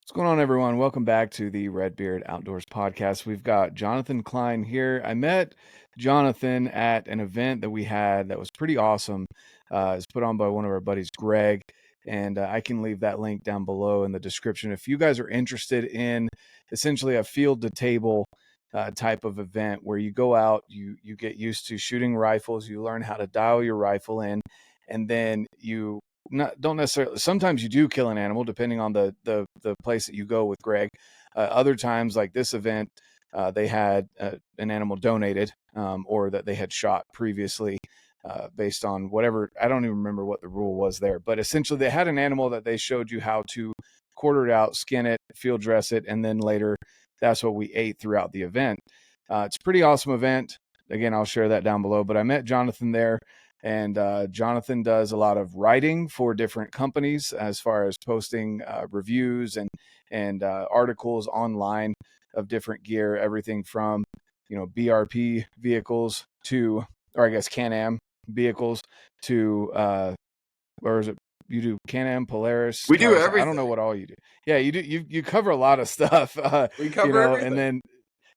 What's going on, everyone? Welcome back to the RedBeard Outdoors podcast. We've got Jonathon Klein here. I met Jonathon at an event that we had that was pretty awesome. It's put on by one of our buddies, Greg, and I can leave that link down below in the description. If you guys are interested in essentially a field to table type of event where you go out, you get used to shooting rifles, you learn how to dial your rifle in, and then you don't necessarily, sometimes you do kill an animal depending on the place that you go with Greg. Other times, like this event, they had an animal donated or that they had shot previously based on whatever. I don't even remember what the rule was there, but essentially they had an animal that they showed you how to quarter it out, skin it, field dress it, and then later that's what we ate throughout the event. It's a pretty awesome event. Again, I'll share that down below, but I met Jonathon there. And Jonathon does a lot of writing for different companies as far as posting reviews and articles online of different gear, everything from, BRP vehicles to, or I guess Can-Am vehicles to, or is it, you do Can-Am, Polaris? We do everything. I don't know what all you do. Yeah, you do. You cover a lot of stuff. We cover everything. And then,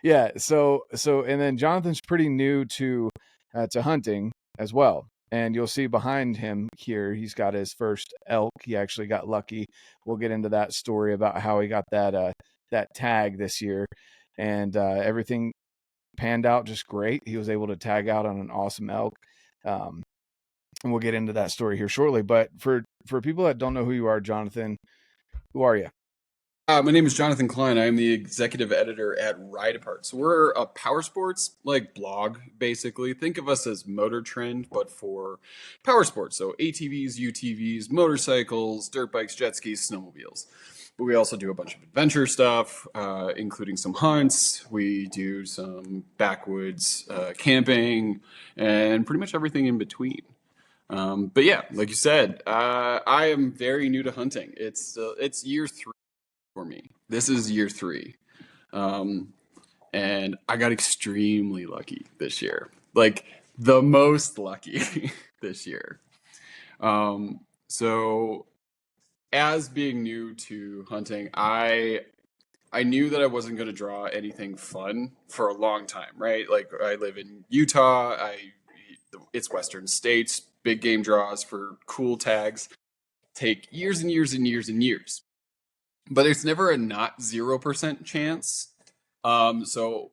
yeah. So, and then Jonathon's pretty new to hunting as well. And you'll see behind him here, he's got his first elk. He actually got lucky. We'll get into that story about how he got that tag this year. And everything panned out just great. He was able to tag out on an awesome elk. And we'll get into that story here shortly. But for people that don't know who you are, Jonathon, who are you? My name is Jonathon Klein. I am the executive editor at RedBeard. So we're a power sports blog, basically. Think of us as Motor Trend, but for power sports. So ATVs, UTVs, motorcycles, dirt bikes, jet skis, snowmobiles. But we also do a bunch of adventure stuff, including some hunts. We do some backwoods camping and pretty much everything in between. But yeah, like you said, I am very new to hunting. It's year 3. For me, this is year 3, and I got extremely lucky this year, like the most lucky this year. So as being new to hunting, I knew that I wasn't going to draw anything fun for a long time, right? Like I live in Utah, it's Western states, big game draws for cool tags take years and years and years and years. But it's never a not 0% chance. So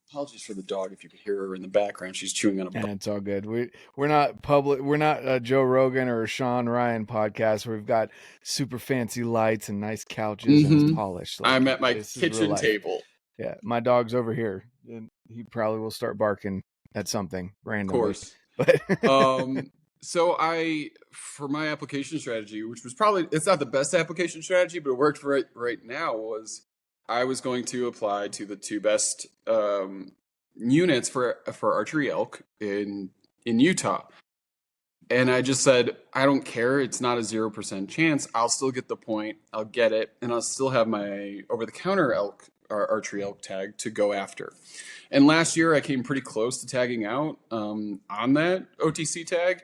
apologies for the dog if you could hear her in the background. She's chewing on a bone. And it's all good. We're not public. We're not a Joe Rogan or a Sean Ryan podcast where we've got super fancy lights and nice couches and it's polished. I'm at my kitchen table. Yeah, my dog's over here, and he probably will start barking at something randomly. Of course. But so for my application strategy, which was it's not the best application strategy, but it worked for right now, was I was going to apply to the 2 best units for archery elk in Utah. And I just said, I don't care. It's not a 0% chance. I'll still get the point. I'll get it. And I'll still have my over-the-counter archery elk tag to go after. And last year I came pretty close to tagging out on that OTC tag.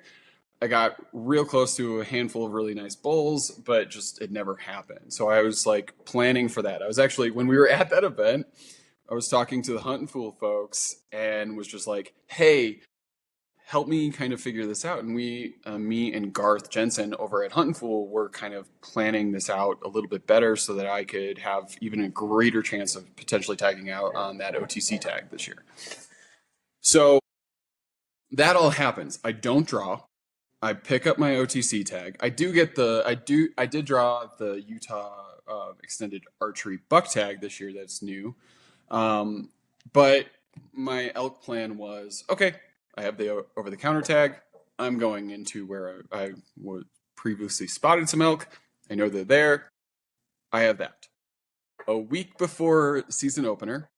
I got real close to a handful of really nice bulls, but just it never happened. So I was like planning for that. I was actually, when we were at that event, I was talking to the Huntin' Fool folks and was just like, hey, help me kind of figure this out. And me and Garth Jensen over at Huntin' Fool were kind of planning this out a little bit better so that I could have even a greater chance of potentially tagging out on that OTC tag this year. So that all happens. I don't draw. I pick up my OTC tag. I did draw the Utah extended archery buck tag this year. That's new. But my elk plan was, okay, I have the over-the-counter tag. I'm going into where I previously spotted some elk. I know they're there. I have that. A week before season opener,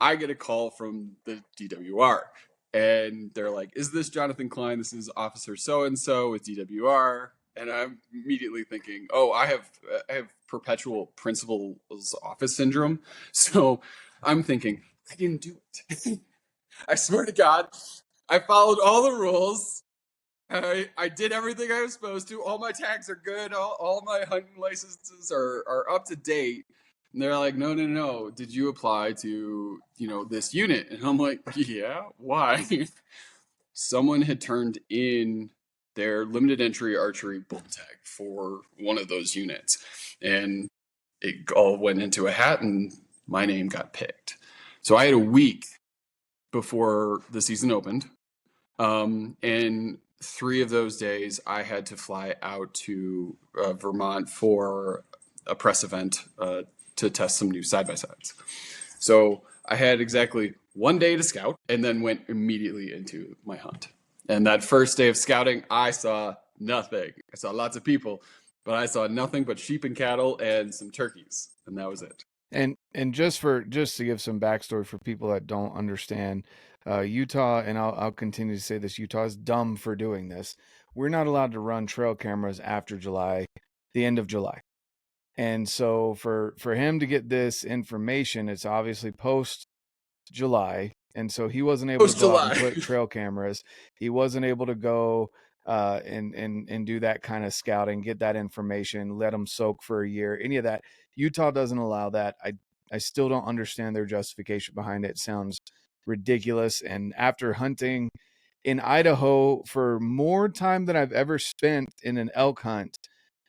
I get a call from the DWR. And they're like, is this Jonathon Klein? This is Officer so-and-so with DWR. And I'm immediately thinking, oh, I have perpetual principal's office syndrome. So I'm thinking, I didn't do it. I swear to God, I followed all the rules. I did everything I was supposed to. All my tags are good. All my hunting licenses are up to date. And they're like, no. Did you apply to, this unit? And I'm like, yeah, why? Someone had turned in their limited entry archery bull tag for one of those units. And it all went into a hat and my name got picked. So I had a week before the season opened. And 3 of those days I had to fly out to Vermont for a press event to test some new side-by-sides. So I had exactly 1 day to scout and then went immediately into my hunt. And that first day of scouting, I saw nothing. I saw lots of people, but I saw nothing but sheep and cattle and some turkeys. And that was it. And just to give some backstory for people that don't understand, Utah, and I'll continue to say this, Utah is dumb for doing this. We're not allowed to run trail cameras after July, the end of July. And so for him to get this information, it's obviously post July. And so he wasn't able to go out and put trail cameras. He wasn't able to go and do that kind of scouting, get that information, let them soak for a year, any of that. Utah doesn't allow that. I still don't understand their justification behind it. It sounds ridiculous. And after hunting in Idaho for more time than I've ever spent in an elk hunt,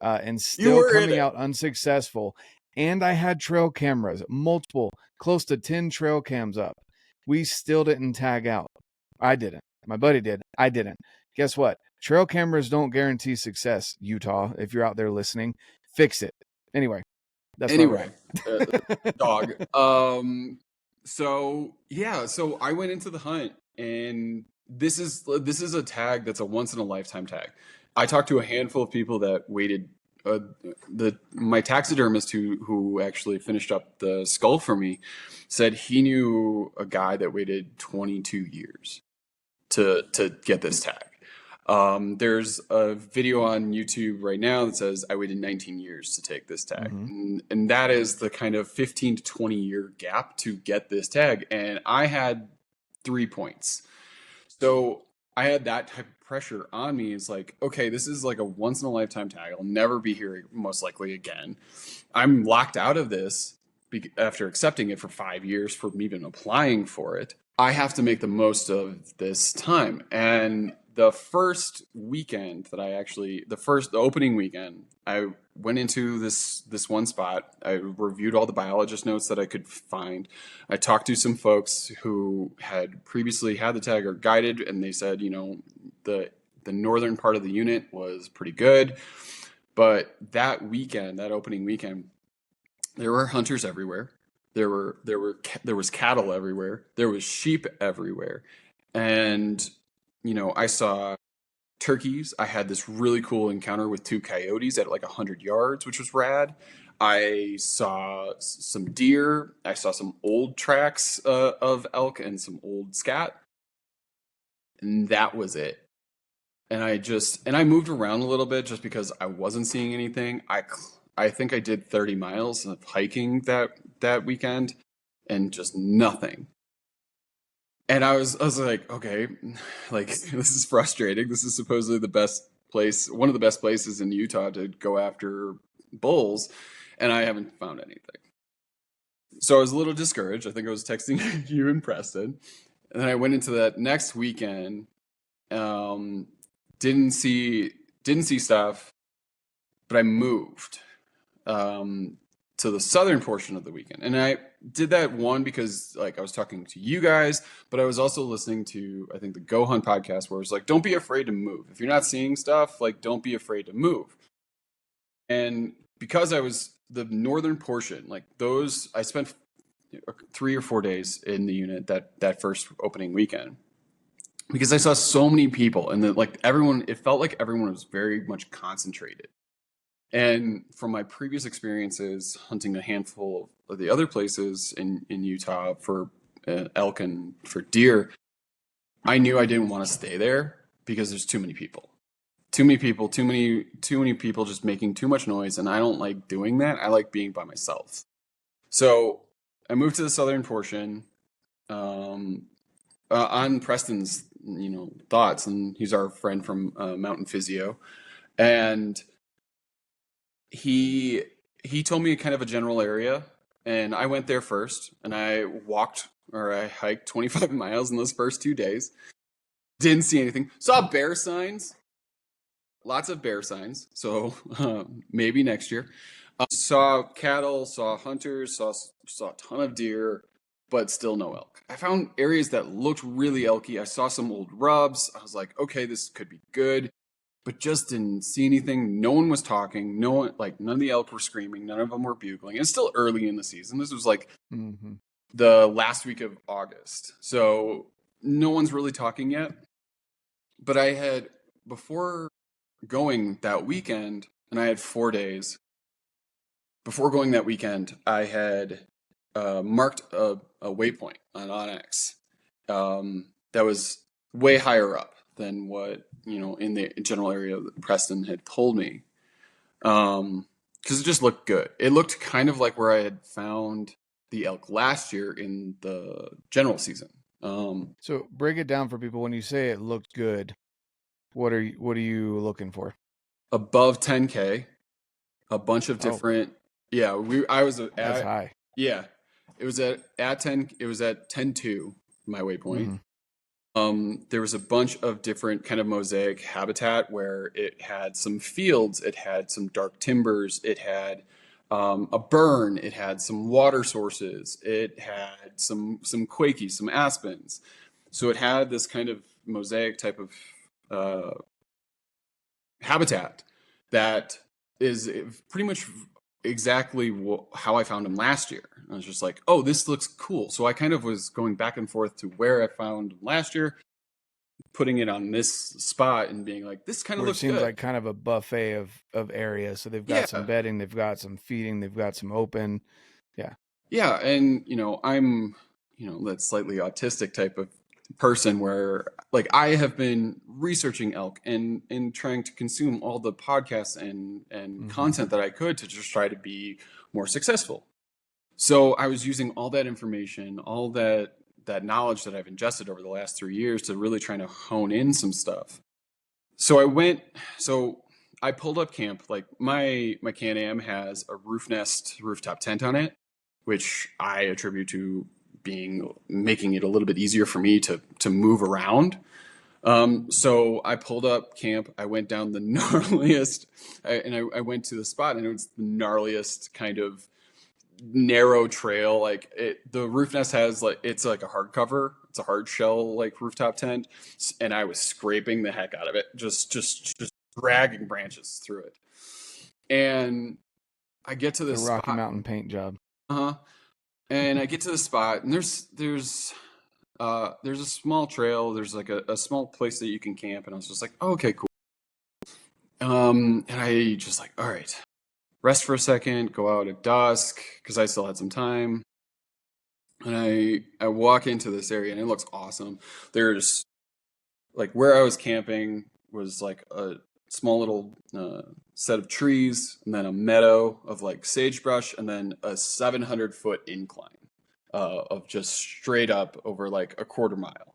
and still coming out unsuccessful, and I had trail cameras, multiple, close to 10 trail cams up, we still didn't tag out. I didn't. My buddy did. I didn't. Guess what? Trail cameras don't guarantee success, Utah. If you're out there listening, fix it. Anyway, that's dog. So I went into the hunt, and this is a tag that's a once in a lifetime tag. I talked to a handful of people that waited. My taxidermist who actually finished up the skull for me said he knew a guy that waited 22 years to get this tag. There's a video on YouTube right now that says I waited 19 years to take this tag. Mm-hmm. And that is the kind of 15 to 20 year gap to get this tag. And I had 3 points. So I had that type of pressure on me. It's like, okay, this is like a once in a lifetime tag. I'll never be here most likely again. I'm locked out of this after accepting it for 5 years for even applying for it. I have to make the most of this time. And the first weekend that the opening weekend, I went into this one spot. I reviewed all the biologist notes that I could find. I talked to some folks who had previously had the tag or guided, and they said, the northern part of the unit was pretty good. But that opening weekend, there were hunters everywhere. There was cattle everywhere. There was sheep everywhere. And I saw turkeys. I had this really cool encounter with 2 coyotes at like 100 yards, which was rad. I saw some deer. I saw some old tracks of elk and some old scat. And that was it. And I moved around a little bit just because I wasn't seeing anything. I think I did 30 miles of hiking that weekend and just nothing. And I was like, okay, like this is frustrating. This is supposedly the best place, one of the best places in Utah to go after bulls, and I haven't found anything. So I was a little discouraged. I think I was texting you and Preston. And then I went into that next weekend, didn't see stuff, but I moved to the southern portion of the weekend. And I did that one because like I was talking to you guys, but I was also listening to, I think, the Go Hunt podcast where it's like, don't be afraid to move. If you're not seeing stuff, like don't be afraid to move. And because I was the northern portion, like those, I spent 3 or 4 days in the unit that first opening weekend because I saw so many people and then like everyone, it felt like everyone was very much concentrated. And from my previous experiences hunting a handful of the other places in Utah for elk and for deer, I knew I didn't want to stay there because there's too many people. Too many people just making too much noise, and I don't like doing that. I like being by myself. So I moved to the southern portion on Preston's thoughts. And he's our friend from Mountain Physio, and he told me kind of a general area, and I went there first, and I hiked 25 miles in those first 2 days. Didn't see anything. Saw bear signs, lots of bear signs. So maybe next year. Saw cattle, saw hunters, saw a ton of deer, but still no elk. I found areas that looked really elky. I saw some old rubs. I was like, okay, this could be good, but just didn't see anything. No one was talking. No one, like none of the elk were screaming. None of them were bugling. It's still early in the season. This was like the last week of August. So no one's really talking yet. But I had, before going that weekend, and I had 4 days. Before going that weekend, I had marked a waypoint on Onyx that was way higher up than what, in the general area that Preston had told me. Because it just looked good. It looked kind of like where I had found the elk last year in the general season. So break it down for people. When you say it looked good, what are you looking for? Above 10K, a bunch of different. Yeah, that's high. Yeah, it was at 10. It was at 10.2, my waypoint. There was a bunch of different kind of mosaic habitat where it had some fields, it had some dark timbers, it had a burn, it had some water sources, it had some quakies, some aspens. So it had this kind of mosaic type of habitat that is pretty much exactly how I found him last year. I was just like, oh, this looks cool. So I kind of was going back and forth to where I found him last year, putting it on this spot and being like, this kind of looks good. It seems like kind of a buffet of areas. So they've got some bedding, they've got some feeding, they've got some open. Yeah. And, I'm, that slightly autistic type of person where like I have been researching elk and trying to consume all the podcasts and content that I could to just try to be more successful. So I was using all that information, all that knowledge that I've ingested over the last 3 years to really trying to hone in some stuff. So I pulled up camp. Like my Can-Am has a rooftop tent on it, which I attribute to making it a little bit easier for me to move around. So I pulled up camp. I went down the gnarliest, I went to the spot, and it was the gnarliest kind of narrow trail. Like the roof nest has it's like a hardcover. It's a hard shell like rooftop tent, and I was scraping the heck out of it, just dragging branches through it. And I get to this Rocky Mountain paint job. And I get to the spot, and there's a small trail. There's like a small place that you can camp, and I was just like, oh, okay, cool. And I just like, all right, rest for a second, go out at dusk because I still had some time. And I walk into this area, and it looks awesome. There's like where I was camping was like a small little set of trees, and then a meadow of like sagebrush, and then a 700-foot incline of just straight up over like a quarter mile.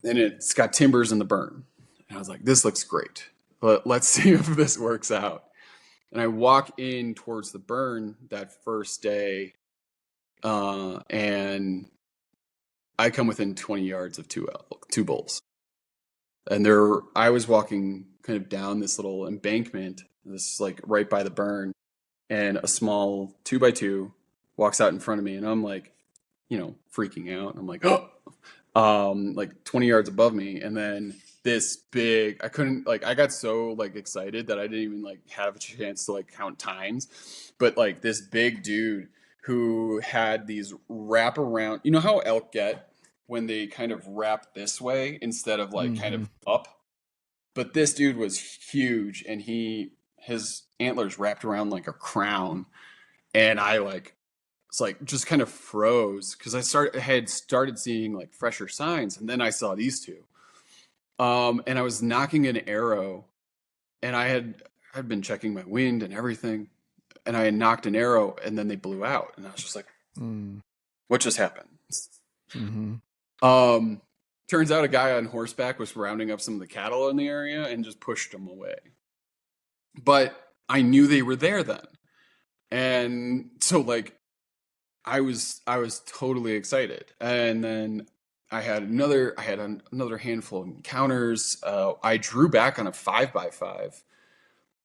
And it's got timbers in the burn. And I was like, this looks great, but let's see if this works out. And I walk in towards the burn that first day, and I come within 20 yards of two bulls. And I was walking kind of down this little embankment, this like right by the burn, and a small 2x2 walks out in front of me, and I'm like, freaking out. I'm like, oh, like 20 yards above me, and then this big, I got so like excited that I didn't even like have a chance to like count times, but like this big dude who had these wrap around, how elk get when they kind of wrap this way instead of like kind of up. But this dude was huge, and his antlers wrapped around like a crown, and it's like just kind of froze because I had started seeing like fresher signs, and then I saw these two. And I was knocking an arrow, and I had been checking my wind and everything, and I had knocked an arrow, and then they blew out, and I was just like, what just happened? turns out a guy on horseback was rounding up some of the cattle in the area and just pushed them away. But I knew they were there then. And so like I was totally excited. And then I had another handful of encounters. I drew back on a 5x5.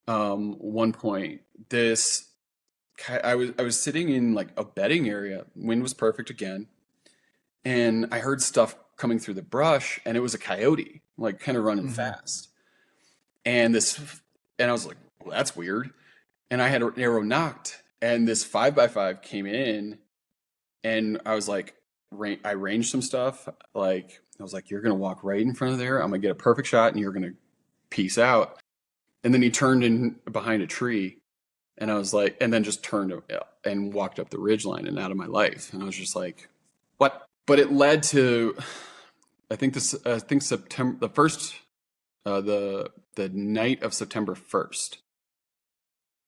One point, I was sitting in like a bedding area. Wind was perfect again, and I heard stuff coming through the brush, and it was a coyote, like kind of running fast. And I was like, well, that's weird. And I had an arrow knocked, and this 5x5 came in, and I was like, I ranged some stuff. Like I was like, you're gonna walk right in front of there. I'm gonna get a perfect shot, and you're gonna peace out. And then he turned in behind a tree, and I was like, and then just turned and walked up the ridgeline and out of my life. And I was just like, what? But it led to, I think September, the night of September 1st,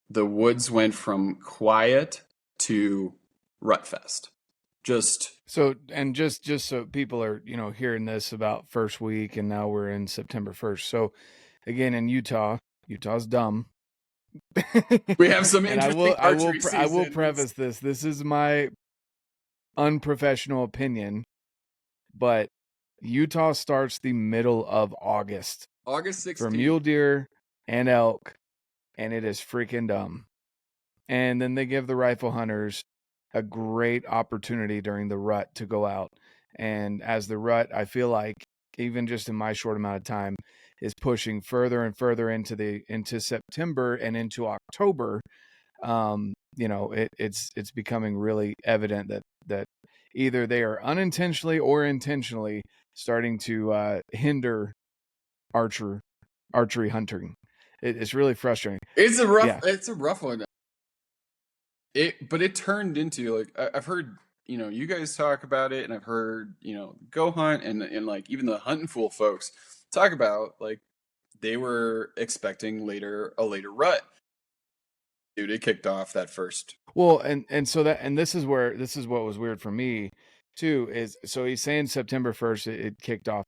the woods went from quiet to rutfest. Just so people are, hearing this about first week, and now we're in September 1st. So again, in Utah's dumb. We have some and interesting I will preface this. This is my unprofessional opinion, but Utah starts the middle of August. August 16th. For mule deer and elk, and it is freaking dumb. And then they give the rifle hunters a great opportunity during the rut to go out. And as the rut, I feel like, even just in my short amount of time, is pushing further and further into September and into October. It's becoming really evident that either they are unintentionally or intentionally starting to hinder archery hunting. It's really frustrating. It's a rough one. But it turned into, like, I've heard, you guys talk about it, and I've heard, Go Hunt and like even the Huntin' Fool folks talk about, like, they were expecting a later rut. Dude, it kicked off that first. Well, and this is what was weird for me too, is so he's saying September 1st it kicked off.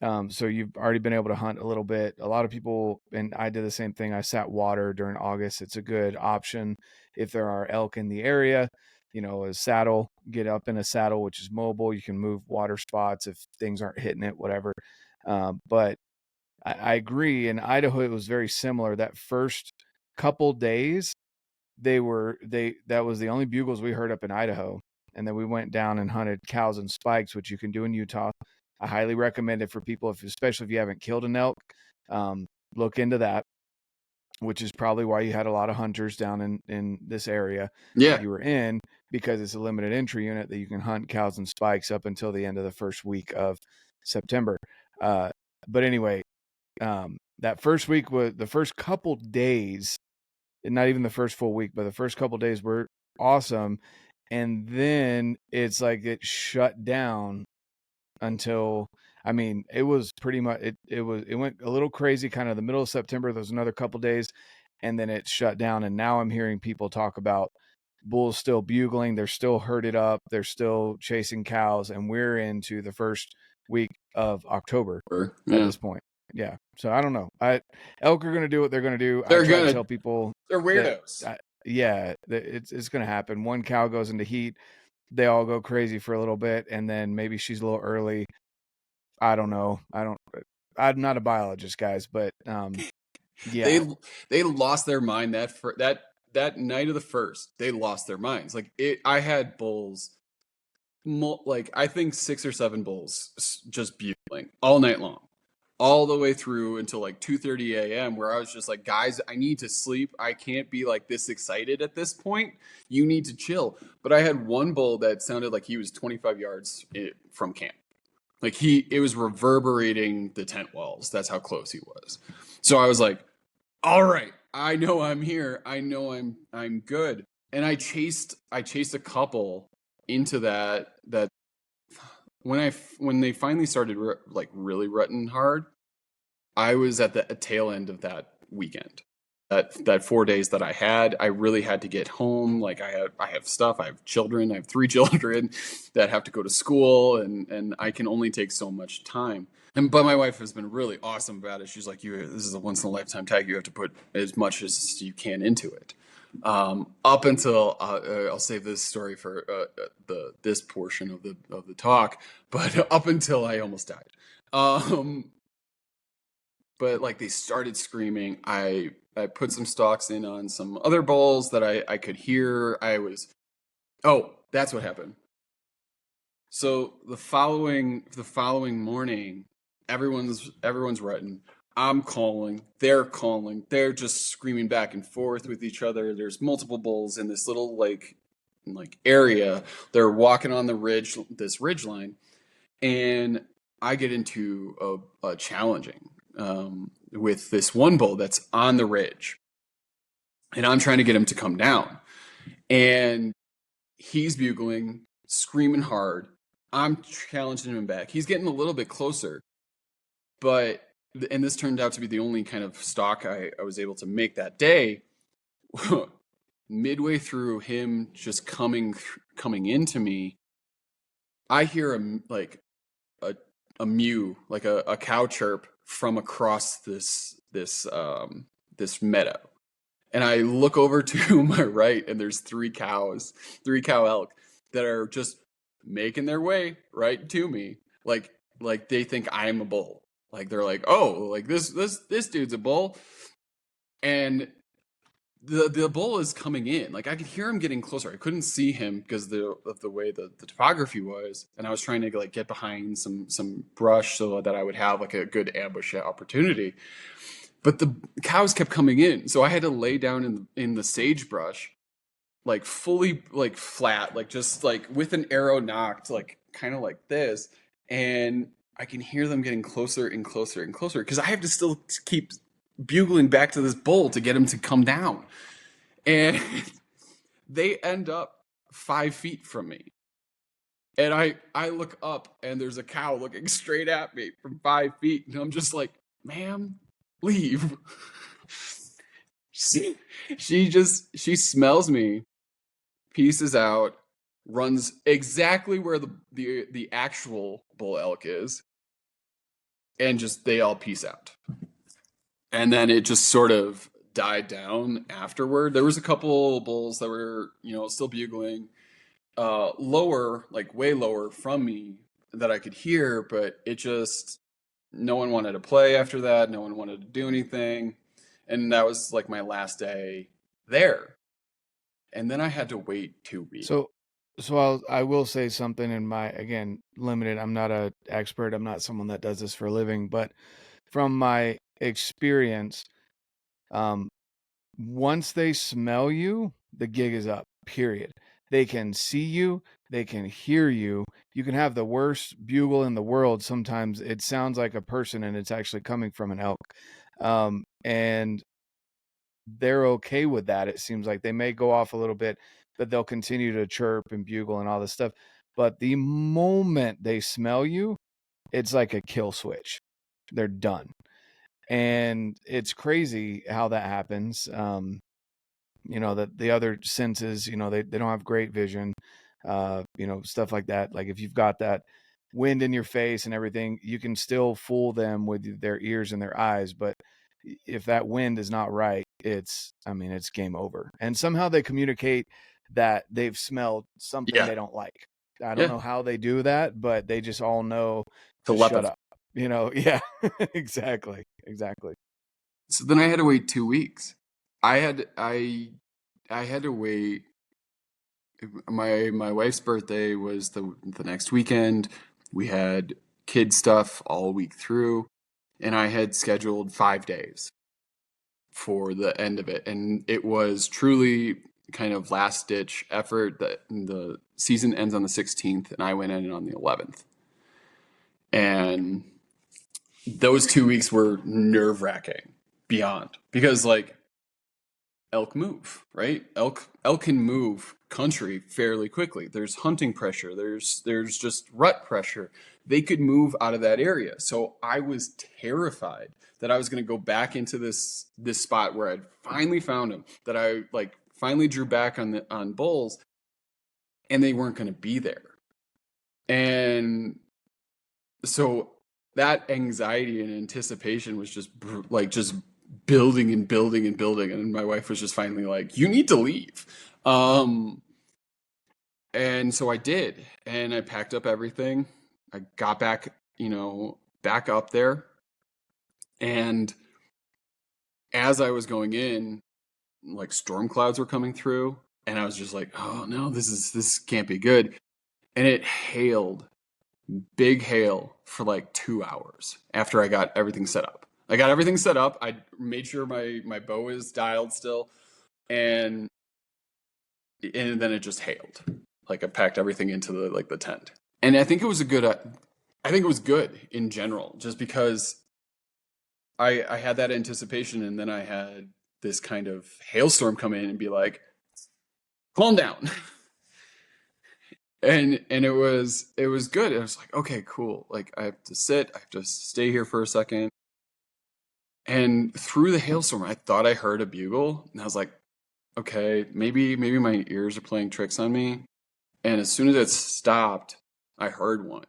So you've already been able to hunt a little bit. A lot of people, and I did the same thing. I sat water during August. It's a good option if there are elk in the area. A saddle, get up in a saddle, which is mobile. You can move water spots if things aren't hitting it, whatever. But I agree. In Idaho, it was very similar. That first couple days, that was the only bugles we heard up in Idaho. And then we went down and hunted cows and spikes, which you can do in Utah. I highly recommend it for people, especially if you haven't killed an elk. Look into that, which is probably why you had a lot of hunters down in this area that you were in, because it's a limited entry unit that you can hunt cows and spikes up until the end of the first week of September. But anyway, that first week was the first couple days, not even the first full week, but the first couple days were awesome. And then it's like it shut down until, it was pretty much, it went a little crazy kind of the middle of September. There was another couple days, and then it shut down. And now I'm hearing people talk about bulls still bugling. They're still herded up. They're still chasing cows. And we're into the first week of October at this point. Yeah. So I don't know. Elk are going to do what they're going to do. I try to tell people they're weirdos. It's going to happen. One cow goes into heat. They all go crazy for a little bit, and then maybe she's a little early. I don't know. I'm not a biologist, guys, but yeah. They lost their mind that night of the first. They lost their minds. Like I had bulls, like I think 6 or 7 bulls just bugling all night long, all the way through until like 2:30 a.m. where I was just like, guys, I need to sleep. I can't be like this excited at this point. You need to chill. But I had one bull that sounded like he was 25 yards from camp. Like it was reverberating the tent walls. That's how close he was. So I was like, all right, I know I'm here. I know I'm good. And I chased a couple into that when they finally started like really rutting hard, I was at the tail end of that weekend. that 4 days that I had, I really had to get home. Like I have stuff. I have children. I have 3 children that have to go to school, and I can only take so much time. But my wife has been really awesome about it. She's like, this is a once in a lifetime tag. You have to put as much as you can into it. Up until I'll save this story for this portion of the talk, but up until I almost died. But like they started screaming. I put some stalks in on some other bulls that I could hear. Oh, that's what happened. So the following morning, everyone's writing. I'm calling, they're just screaming back and forth with each other. There's multiple bulls in this little like area. They're walking on this ridge line, and I get into a challenging with this one bull that's on the ridge, and I'm trying to get him to come down, and he's bugling, screaming hard. I'm challenging him back. He's getting a little bit closer, and this turned out to be the only kind of stalk I was able to make that day. Midway through him just coming into me, I hear a mew, like a cow chirp from across this meadow. And I look over to my right, and there's 3 cow elk that are just making their way right to me. Like they think I'm a bull. Like they're like, oh, like this dude's a bull. And the bull is coming in. Like I could hear him getting closer. I couldn't see him because of the way the topography was, and I was trying to like get behind some brush so that I would have like a good ambush opportunity. But the cows kept coming in, so I had to lay down in the sagebrush, like fully like flat, like just like with an arrow knocked, like kind of like this, and I can hear them getting closer and closer and closer because I have to still keep bugling back to this bull to get him to come down. And they end up 5 feet from me. And I look up, and there's a cow looking straight at me from 5 feet. And I'm just like, ma'am, leave. She smells me, pieces out, runs exactly where the actual bull elk is, and just they all peace out. And then it just sort of died down afterward. There was a couple bulls that were, still bugling lower, like way lower from me that I could hear, but it just, no one wanted to play after that. No one wanted to do anything. And that was like my last day there. And then I had to wait 2 weeks. So I will say something in my, again, limited. I'm not an expert. I'm not someone that does this for a living, but from my experience, once they smell you, the gig is up, period. They can see you. They can hear you. You can have the worst bugle in the world. Sometimes it sounds like a person, and it's actually coming from an elk. And they're okay with that. It seems like they may go off a little bit, but they'll continue to chirp and bugle and all this stuff. But the moment they smell you, it's like a kill switch. They're done. And it's crazy how that happens. That the other senses, they don't have great vision, stuff like that. Like if you've got that wind in your face and everything, you can still fool them with their ears and their eyes. But if that wind is not right, it's game over. And somehow they communicate that they've smelled something they don't like. I don't know how they do that, but they just all know to shut up. Yeah, exactly. So then I had to wait 2 weeks. I had to wait. My wife's birthday was the next weekend. We had kid stuff all week through, and I had scheduled 5 days for the end of it, and it was truly kind of last ditch effort. That the season ends on the 16th, and I went in on the 11th, and those 2 weeks were nerve-wracking beyond, because like elk move, right? Elk can move country fairly quickly. There's hunting pressure. There's just rut pressure. They could move out of that area. So I was terrified that I was going to go back into this spot where I'd finally found them, that I like finally drew back on bulls, and they weren't going to be there. And so that anxiety and anticipation was just just building and building and building, and my wife was just finally like, you need to leave. And so I did, and I packed up everything. I got back, back up there, and as I was going in, like storm clouds were coming through, and I was just like, oh no, this can't be good. And it hailed, big hail, for like 2 hours after I got everything set up. I got everything set up. I made sure my bow is dialed still, and then it just hailed. Like I packed everything into the tent, and I think it was good in general, just because I had that anticipation, and then I had this kind of hailstorm come in and be like, calm down. And it was good. I was like, okay, cool. Like I have to sit, I have to stay here for a second. And through the hailstorm, I thought I heard a bugle, and I was like, okay, maybe my ears are playing tricks on me. And as soon as it stopped, I heard one.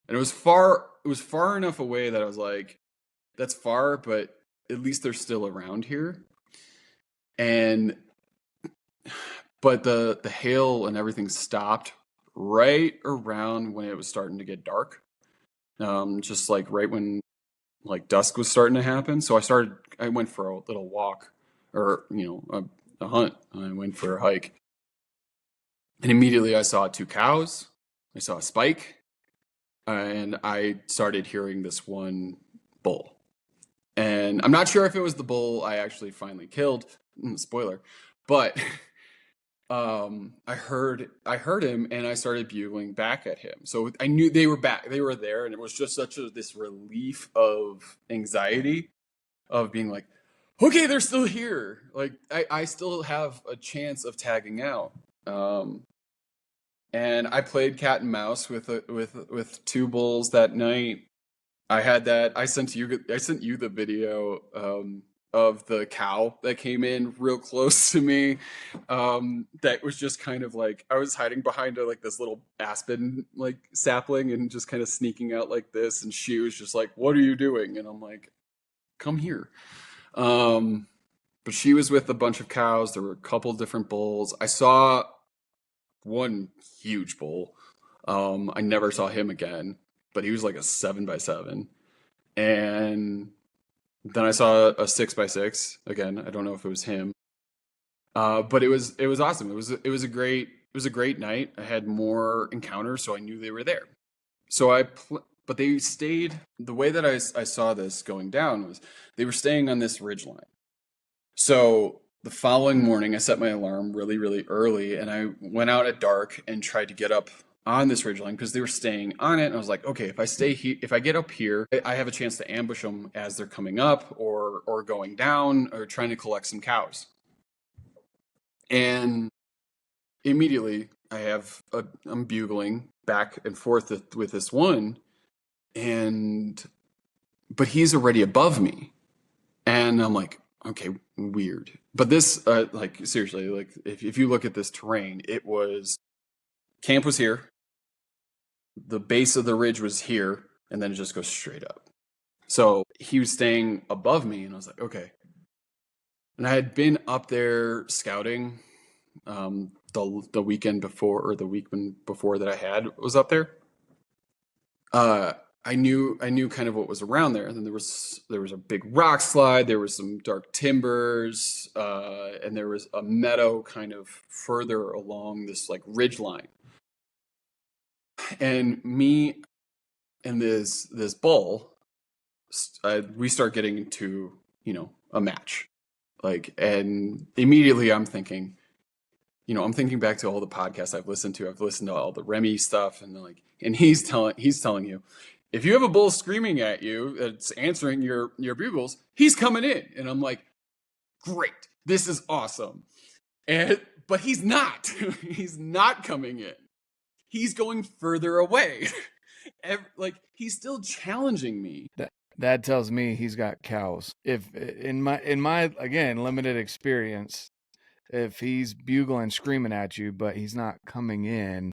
And it was far enough away that I was like, that's far, but at least they're still around here. But the hail and everything stopped right around when it was starting to get dark. Just like right when like dusk was starting to happen. So I went for a little walk, or a hunt. I went for a hike, and immediately I saw 2 cows. I saw a spike, and I started hearing this one bull. And I'm not sure if it was the bull I actually finally killed. Spoiler, but I heard him, and I started bugling back at him. So I knew they were back. They were there, and it was just this relief of anxiety of being like, okay, they're still here. Like I still have a chance of tagging out. And I played cat and mouse with 2 bulls that night. I had that. I sent you the video of the cow that came in real close to me. That was just kind of like, I was hiding behind this little aspen sapling and just kind of sneaking out like this, and she was just like, "What are you doing?" And I'm like, "Come here." But she was with a bunch of cows. There were a couple different bulls. I saw one huge bull. I never saw him again, but he was like a 7x7. And then I saw a 6x6 again. I don't know if it was him, but it was awesome. It was a great night. I had more encounters, so I knew they were there. So but they stayed. The way that I saw this going down was they were staying on this ridge line. So the following morning, I set my alarm really, really early, and I went out at dark and tried to get up on this ridgeline because they were staying on it. And I was like, okay, if I stay here, if I get up here, I have a chance to ambush them as they're coming up or going down or trying to collect some cows. And immediately I'm bugling back and forth with this one, but he's already above me. And I'm like, okay, weird. But this, seriously, if you look at this terrain, camp was here. The base of the ridge was here, and then it just goes straight up. So he was staying above me, and I was like, okay. And I had been up there scouting the weekend before, or the week before that I was up there. I knew kind of what was around there. And then there was a big rock slide. There was some dark timbers, and there was a meadow kind of further along this ridge line. And me and this bull, we start getting into a match, and immediately I'm thinking back to all the podcasts I've listened to. I've listened to all the Remy stuff, and he's telling you, if you have a bull screaming at you that's answering your bugles, he's coming in. And I'm like, great. This is awesome. But he's not. He's not coming in. He's going further away. Like, he's still challenging me. That tells me he's got cows. If in my again limited experience, if he's bugling, screaming at you, but he's not coming in,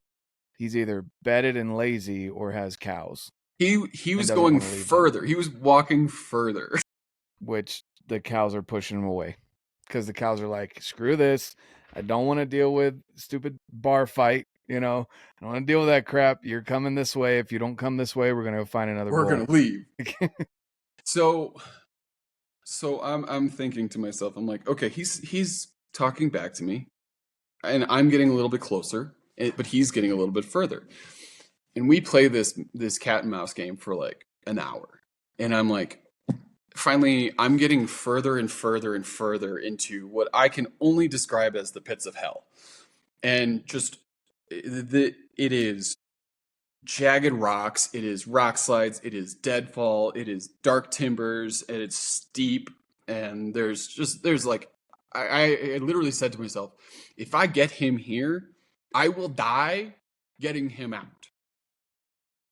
he's either bedded and lazy or has cows. He was going further. He was walking further. Which the cows are pushing him away. Because the cows are like, screw this. I don't want to deal with stupid bar fight. I don't want to deal with that crap. You're coming this way. If you don't come this way, we're going to find another We're going to leave. So I'm thinking to myself, I'm like, okay, he's talking back to me, and I'm getting a little bit closer, but he's getting a little bit further. And we play this cat and mouse game for like an hour. And I'm like, finally, I'm getting further and further and further into what I can only describe as the pits of hell. And just, it is jagged rocks, it is rock slides, it is deadfall, it is dark timbers, and it's steep. And there's like, I literally said to myself, if I get him here, I will die getting him out.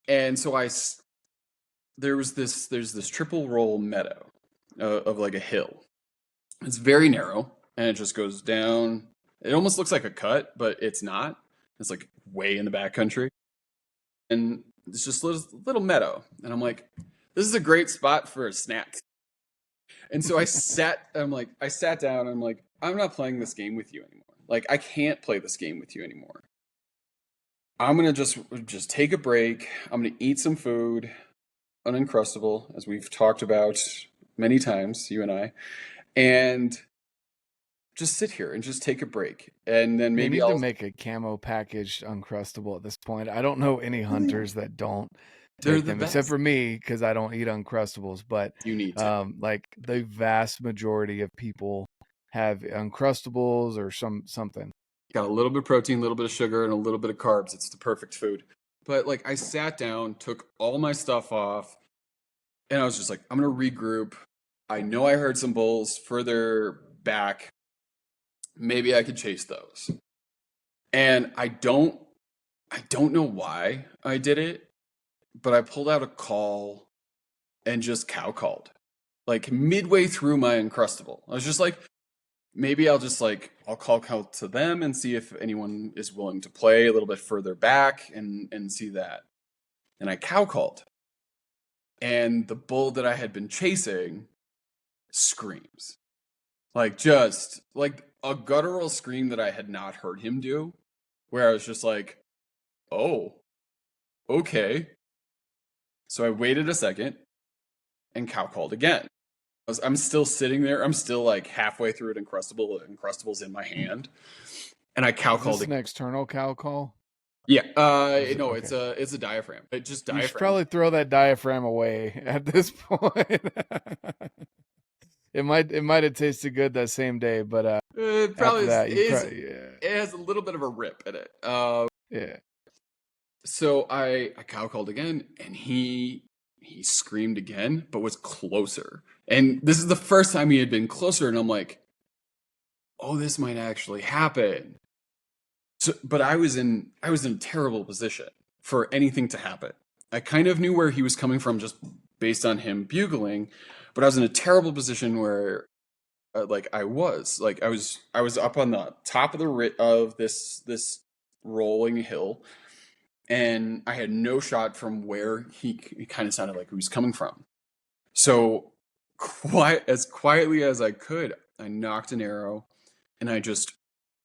And so there's this triple roll meadow of like a hill. It's very narrow, and it just goes down. It almost looks like a cut, but it's not. It's like way in the backcountry. And it's just a little meadow. And I'm like, this is a great spot for a snack. And so I sat down, and I'm like, I'm not playing this game with you anymore. Like, I can't play this game with you anymore. I'm going to just take a break. I'm going to eat some food, an Uncrustable, as we've talked about many times, you and I, and just sit here and just take a break. And then maybe I'll make a camo packaged Uncrustable at this point. I don't know any hunters that don't take them, except for me, because I don't eat Uncrustables. But you need to. Like the vast majority of people have Uncrustables or something. Got a little bit of protein, a little bit of sugar, and a little bit of carbs. It's the perfect food. But like, I sat down, took all my stuff off, and I was just like, I'm going to regroup. I know I heard some bulls further back. Maybe I could chase those. And I don't know why I did it, but I pulled out a call and just cow called. Like midway through my Uncrustable. I was just like, maybe I'll call to them and see if anyone is willing to play a little bit further back and see that. And I cow called. And the bull that I had been chasing screams. Like, just like a guttural scream that I had not heard him do, where I was just like, oh, okay. So I waited a second and cow called again. I'm still sitting there. I'm still like halfway through an Uncrustable. Uncrustable's in my hand. And I cow called. Is this an external cow call? Yeah. No, okay. It's a diaphragm. It just diaphragm. You should probably throw that diaphragm away at this point. It might have tasted good that same day, but it probably it has a little bit of a rip in it. Yeah. So I cow called again, and he screamed again, but was closer. And this is the first time he had been closer, and I'm like, oh, this might actually happen. So, but I was in a terrible position for anything to happen. I kind of knew where he was coming from just based on him bugling, but I was in a terrible position where, I was up on the top of this rolling hill, and I had no shot from where he kind of sounded like he was coming from. So, as quietly as I could, I knocked an arrow, and I just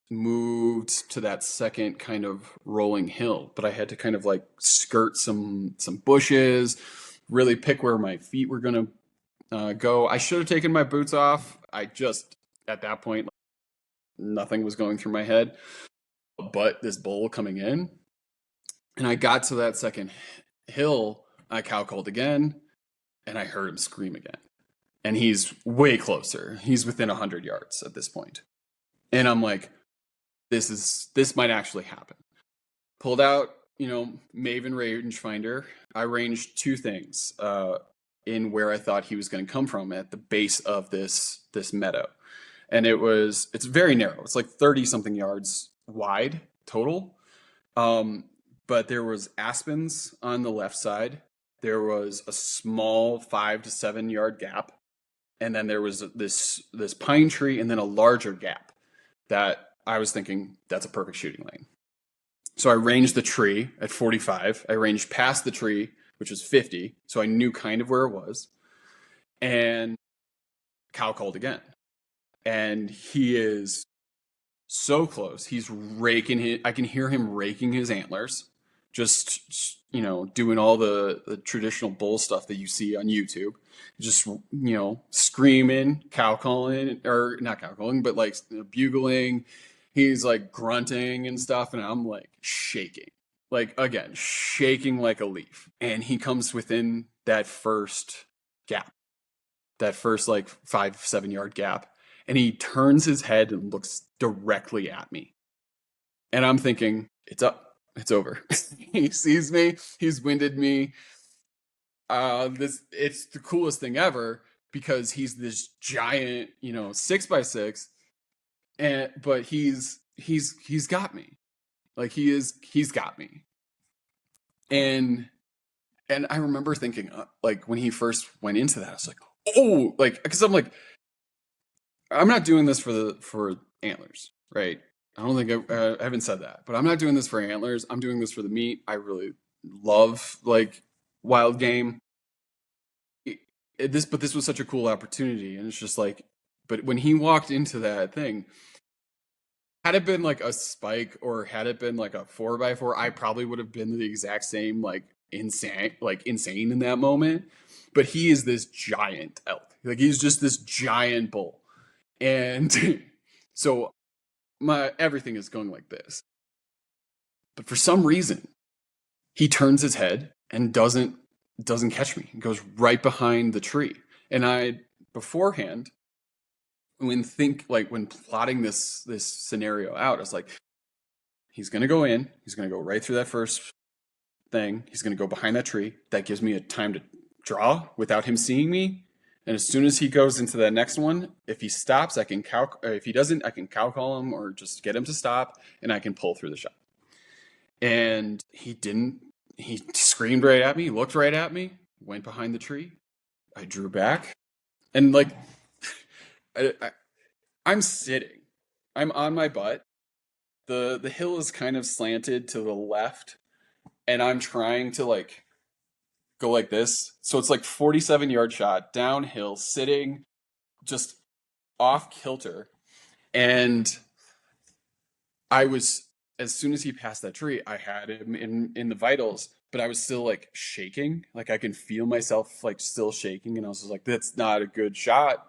moved to that second kind of rolling hill. But I had to kind of like skirt some bushes, really pick where my feet were going to go. I should have taken my boots off. I just, at that point, nothing was going through my head but this bull coming in. And I got to that second hill, I cow called again, and I heard him scream again. And he's way closer. He's within 100 yards at this point. And I'm like, this might actually happen. Pulled out, Maven rangefinder. I ranged two things in where I thought he was going to come from at the base of this meadow. and it's very narrow. It's like 30 something yards wide total. But there was aspens on the left side. There was a small 5 to 7 yard gap, and then there was this pine tree, and then a larger gap that I was thinking that's a perfect shooting lane. So I ranged the tree at 45. I ranged past the tree, which was 50, so I knew kind of where it was. And cow called again, and he is so close. He's raking I can hear him raking his antlers, just doing all the traditional bull stuff that you see on YouTube. Just screaming, cow calling, or not cow calling, but like bugling. He's like grunting and stuff, and I'm like shaking, like again shaking like a leaf. And he comes within that first gap, that first like 5-7 yard gap, and he turns his head and looks directly at me. And I'm thinking, it's up, it's over. He sees me, he's winded me. It's the coolest thing ever, because he's this giant, 6x6, but he's got me. Like he's got me. And I remember thinking, like when he first went into that, I was like, oh, like, because I'm like, I'm not doing this for antlers, right? I don't think I haven't said that, but I'm not doing this for antlers. I'm doing this for the meat. I really love like wild game. But this was such a cool opportunity, and it's just like, but when he walked into that thing, had it been like a spike or had it been like a 4x4, I probably would have been the exact same, like insane in that moment. But he is this giant elk. Like he's just this giant bull. And so everything is going like this. But for some reason, he turns his head and doesn't catch me. He goes right behind the tree. And I beforehand, when plotting this scenario out, I was like, he's gonna go in, he's gonna go right through that first thing, he's gonna go behind that tree. That gives me a time to draw without him seeing me. And as soon as he goes into that next one, if he stops, I can if he doesn't, I can cow call him or just get him to stop, and I can pull through the shot. And he didn't. He screamed right at me, looked right at me, went behind the tree. I drew back, and like, I'm sitting. I'm on my butt. The hill is kind of slanted to the left, and I'm trying to like go like this. So it's like 47 yard shot downhill, sitting just off kilter. And as soon as he passed that tree, I had him in the vitals, but I was still like shaking. Like I can feel myself like still shaking. And I was just like, that's not a good shot.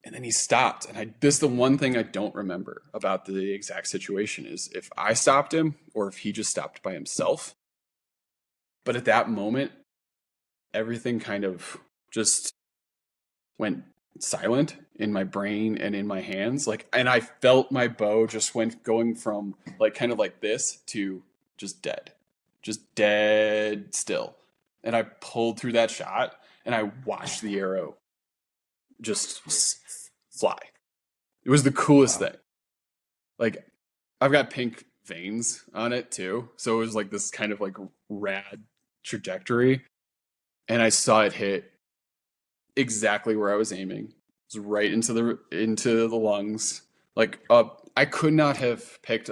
And then he stopped. And this is the one thing I don't remember about the exact situation, is if I stopped him or if he just stopped by himself. But at that moment, everything kind of just went silent in my brain and in my hands. Like, and I felt my bow just going from like kind of like this to just dead still. And I pulled through that shot, and I watched the arrow just fly. It was the coolest thing. Like, I've got pink veins on it too, so it was like this kind of like rad trajectory. And I saw it hit exactly where I was aiming. It was right into the lungs. Like I could not have picked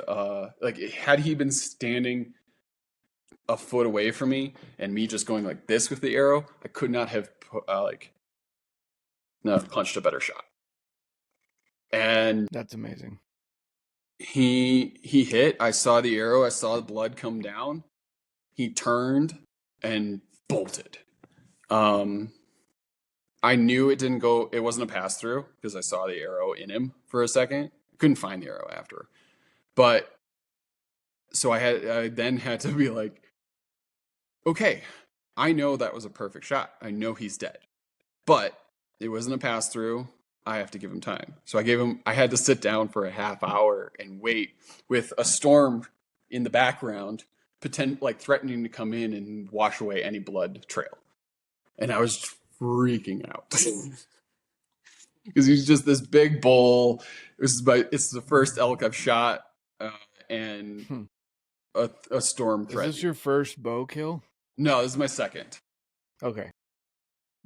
like, had he been standing a foot away from me and me just going like this with the arrow, I could not have punched a better shot. And that's amazing. He hit. I saw the arrow. I saw the blood come down. He turned and bolted. I knew it wasn't a pass through because I saw the arrow in him for a second. Couldn't find the arrow after. But so I then had to be like, okay, I know that was a perfect shot. I know he's dead. But it wasn't a pass through. I have to give him time. So I had to sit down for a half hour and wait with a storm in the background, threatening to come in and wash away any blood trail. And I was freaking out. because he's just this big bull. It's the first elk I've shot, and Hmm. a storm Is this threatened. your first bow kill? No, this is my second. Okay.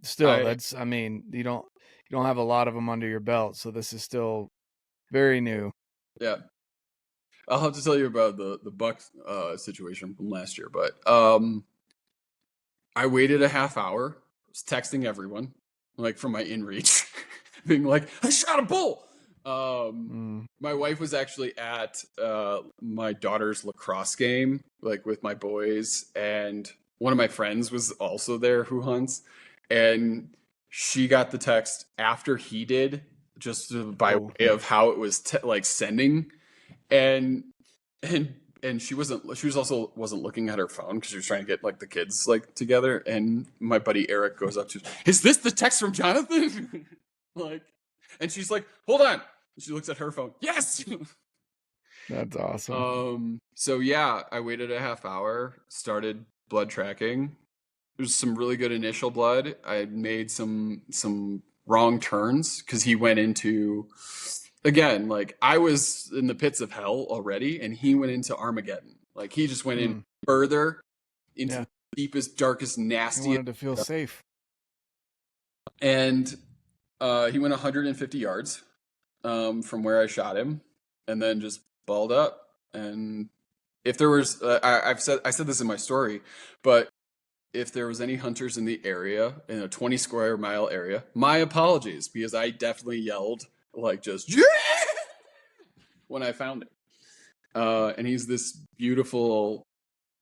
Still, I mean, you don't have a lot of them under your belt, so this is still very new. Yeah. I'll have to tell you about the buck situation from last year, but I waited a half hour, was texting everyone, like from my inReach, being like, "I shot a bull." My wife was actually at my daughter's lacrosse game, like with my boys, and one of my friends was also there who hunts, and she got the text after he did, just by way of how it was like sending, and and she also wasn't looking at her phone because she was trying to get like the kids like together, and my buddy Eric goes up to, "Is this the text from Jonathon?" Like, and she's like, "Hold on." And she looks at her phone. Yes. That's awesome. So yeah, I waited a half hour, started blood tracking. There's some really good initial blood. I made some wrong turns because he went into, again, like I was in the pits of hell already, and he went into Armageddon. Like he just went in further into the deepest, darkest, He nastiest. wanted to feel safe. And he went 150 yards from where I shot him, and then just balled up. And if there was, I said this in my story, but if there was any hunters in the area, in a 20 square mile area, my apologies, because I definitely yelled like just yeah! When I found him. And he's this beautiful,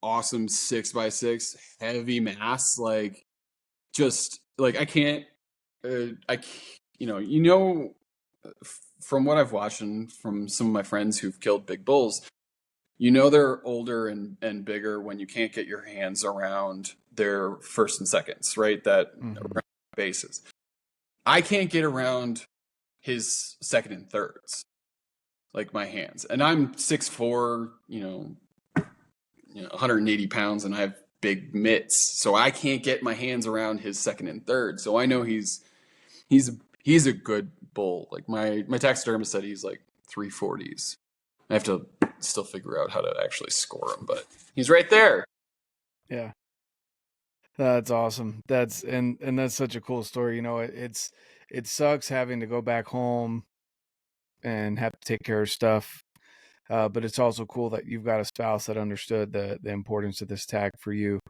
awesome 6x6 heavy mass, like just like I can't, from what I've watched and from some of my friends who've killed big bulls, they're older and bigger when you can't get your hands around their first and seconds, right? That around bases. I can't get around his second and thirds, like my hands. And I'm 6'4", 180 pounds, and I have big mitts, so I can't get my hands around his second and third. So I know he's a good bull. Like my taxidermist said he's like 340s. I have to still figure out how to actually score him, but he's right there. Yeah. That's awesome. That's such a cool story. It sucks having to go back home and have to take care of stuff. But it's also cool that you've got a spouse that understood the importance of this tag for you.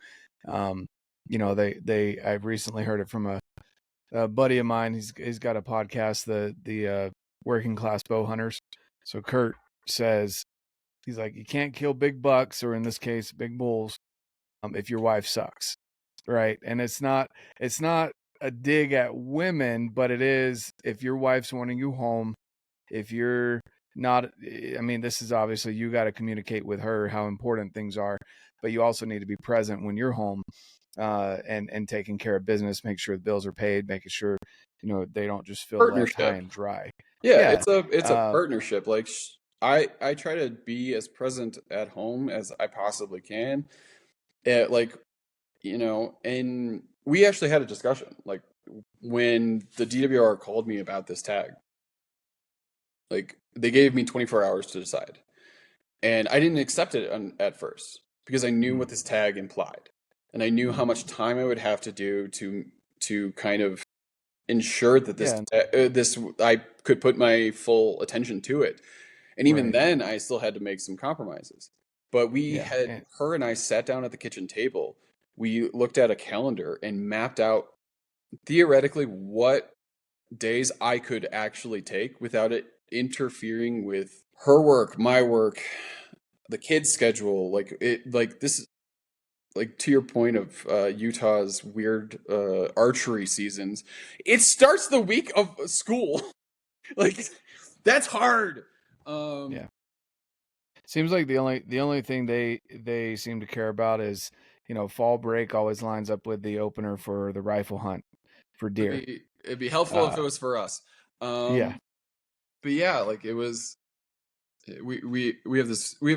I've recently heard it from a buddy of mine. He's got a podcast, the Working Class Bow Hunters. So Kurt says, he's like, you can't kill big bucks, or in this case, big bulls, if your wife sucks, right? And it's not a dig at women, but it is if your wife's wanting you home. If you're not, I mean, this is obviously you got to communicate with her how important things are, but you also need to be present when you're home, and taking care of business, make sure the bills are paid, making sure they don't just feel left high and dry. Yeah, it's a partnership. Like I try to be as present at home as I possibly can. And we actually had a discussion like when the DWR called me about this tag. Like they gave me 24 hours to decide, and I didn't accept it at first because I knew what this tag implied, and I knew how much time I would have to do to kind of ensure that this I could put my full attention to it. And even then I still had to make some compromises. But her and I sat down at the kitchen table. We looked at a calendar and mapped out theoretically what days I could actually take without it interfering with her work, my work, the kids' schedule. This is like to your point of Utah's weird archery seasons. It starts the week of school. Like that's hard. Yeah. Seems like the only thing they seem to care about is, fall break always lines up with the opener for the rifle hunt for deer. It'd be helpful if it was for us. Yeah. But yeah, like it was. We have a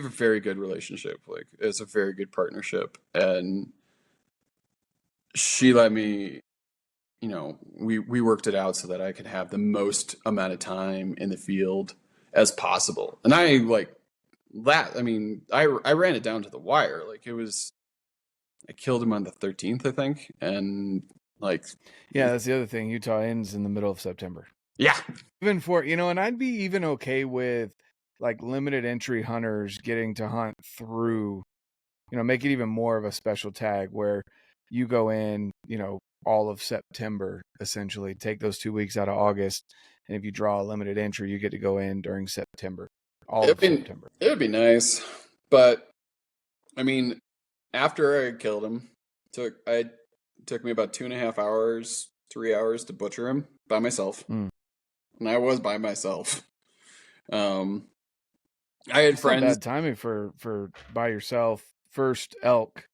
very good relationship. Like it's a very good partnership, and she let me you know, we worked it out so that I could have the most amount of time in the field as possible. And I like that. I mean, I ran it down to the wire. Like it was, I killed him on the 13th, I think, and like, Yeah, that's the other thing. Utah ends in the middle of September. yeah, Even for, you know, and I'd be even okay with like limited entry hunters getting to hunt through, you know, make it even more of a special tag where you go in, you know, all of September, essentially take those 2 weeks out of August. And if you draw a limited entry, you get to go in during September, all it'd of be September. it would be nice, but I mean, after I killed him, took me about 2.5 hours, 3 hours to butcher him by myself, and I was by myself. I had It's not friends. bad timing for by yourself, first elk,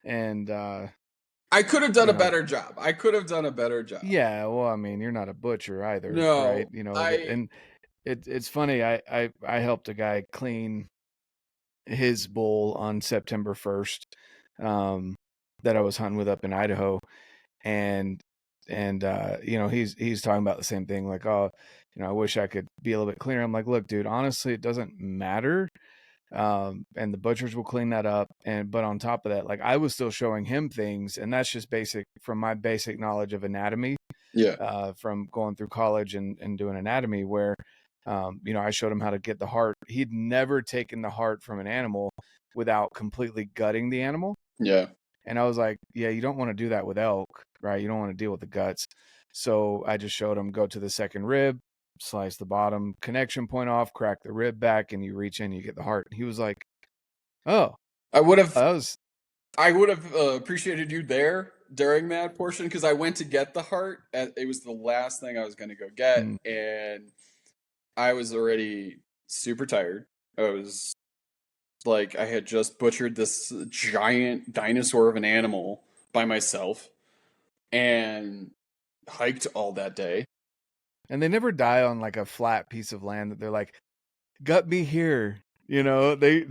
and I could have done you a know, better job. I could have done a better job. yeah. Well, I mean, you're not a butcher either, right? No, You know, I and it's funny. I helped a guy clean his bull on September 1st, that I was hunting with up in Idaho, and you know, he's talking about the same thing, like, oh, you know, I wish I could be a little bit cleaner. I'm like, look, dude, honestly, it doesn't matter. And the butchers will clean that up. But on top of that, like I was still showing him things, and that's just basic from my basic knowledge of anatomy, yeah from going through college and doing anatomy, where, you know, I showed him how to get the heart. He'd never taken the heart from an animal without completely gutting the animal. yeah. And I was like, yeah, you don't want to do that with elk, right? You don't want to deal with the guts. So I just showed him, go to the second rib, slice the bottom connection point off, crack the rib back, and you reach in, you get the heart. He was like, oh, I would have that was, I would have appreciated you there during that portion because I went to get the heart. And it was the last thing I was going to go get, mm. and I was already super tired. I was like, I had just butchered this giant dinosaur of an animal by myself and hiked all that day. And they never die on like a flat piece of land that they're like, gut me here. You know, they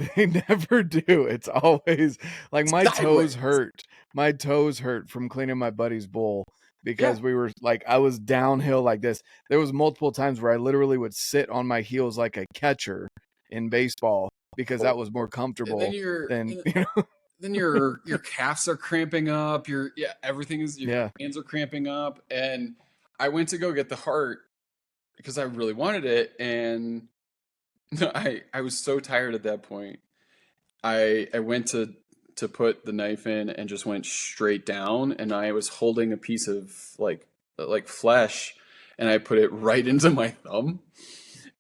never do. It's always like my toes Sideways. hurt. My toes hurt from cleaning my buddy's bull Yeah. because we were like, I was downhill like this. There was multiple times where I literally would sit on my heels like a catcher in baseball because that was more And then comfortable than, you know. your calves are cramping up. Everything is your Yeah. hands are cramping up. And I went to go get the heart because I really wanted it, and I was so tired at that point. I went to put the knife in and just went straight down, and I was holding a piece of flesh, and I put it right into my thumb.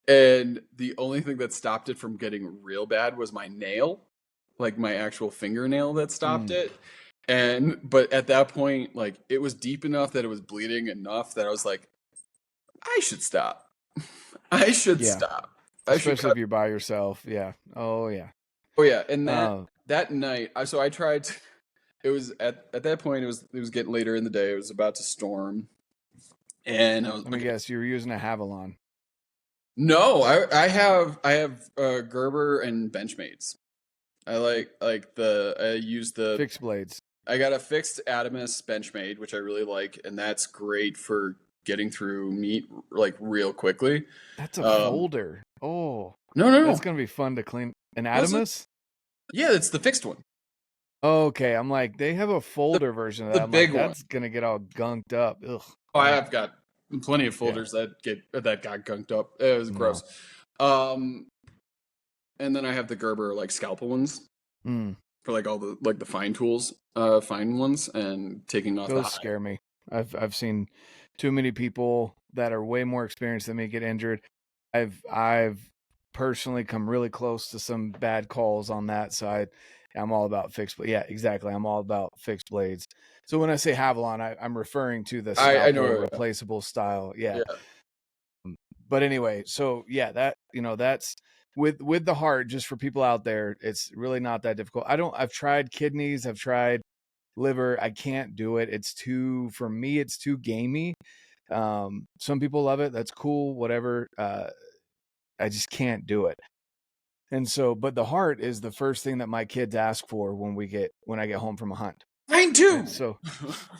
And the only thing that stopped it from getting real bad was my nail, like my actual fingernail that stopped Mm. it. But at that point, like it was deep enough that it was bleeding enough that I was like, I should stop. I should Yeah. stop. I should Especially cut. if you're by yourself. Yeah. Oh yeah. Oh yeah, and Uh, that night, so I tried. It was at that point. It was getting later in the day. It was about to storm, and I was Let me like, guess, you were using a Havalon. no, I have Gerber and Benchmates. I use the Fixed blades. I got a fixed Adamus Benchmade, which I really like, and that's great for getting through meat like real quickly. That's a Um, folder. Oh, no, no, that's no. gonna be fun to clean. An What's it? Adamus? Yeah, it's the fixed one, Okay, I'm like, they have a the folder version of the that. I'm like, big one. that's gonna get all gunked up. Ugh. Oh, I No. have got plenty of Yeah. folders that got gunked up. It was No. gross. Um, and then I have the Gerber like scalpel ones Mm. for like all the fine tools, fine ones, and taking off the Those hide. scare me. I've seen too many people that are way more experienced than me get injured. I've personally come really close to some bad calls on that side. I'm all about fixed blades. Yeah, exactly. I'm all about fixed blades. So when I say Havalon, I'm referring to the I scalpel know. replaceable style. Yeah. Yeah. But anyway, so yeah, that, you know, that's with the heart, just for people out there, it's really not that difficult. I've tried kidneys, I've tried liver. I can't do it. It's too, for me, it's too gamey. Some people love it. That's cool, whatever. I just can't do it. And so, but the heart is the first thing that my kids ask for when I get home from a hunt. Mine too. And so,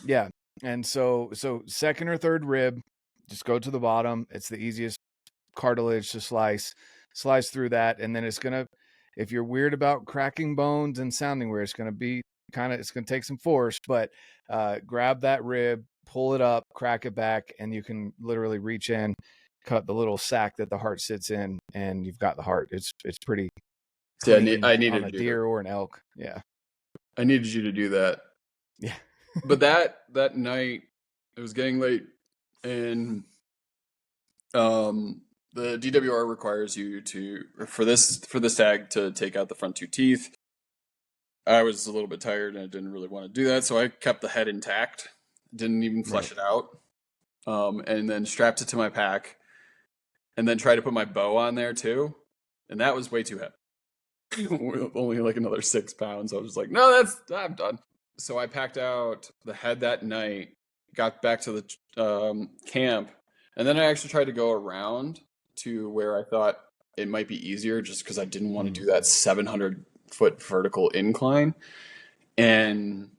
yeah. And so second or third rib, just go to the bottom. It's the easiest cartilage to slice through that. And then it's going to, if you're weird about cracking bones and sounding weird, it's going to be it's going to take some force, but grab that rib, pull it up, crack it back, and you can literally reach in, cut the little sac that the heart sits in, and you've got the heart. It's pretty clean I needed on a deer or an elk. Yeah. I needed you to do that. Yeah. But that night, it was getting late, and the DWR requires you to, for the stag, to take out the front 2 teeth. I was a little bit tired and I didn't really want to do that, so I kept the head intact, didn't even flesh it out, and then strapped it to my pack, and then tried to put my bow on there too, and that was way too heavy. Only like another 6 pounds. I was like, no, I'm done. So I packed out the head that night, got back to the camp, and then I actually tried to go around to where I thought it might be easier, just because I didn't want to do that 700-foot vertical incline, and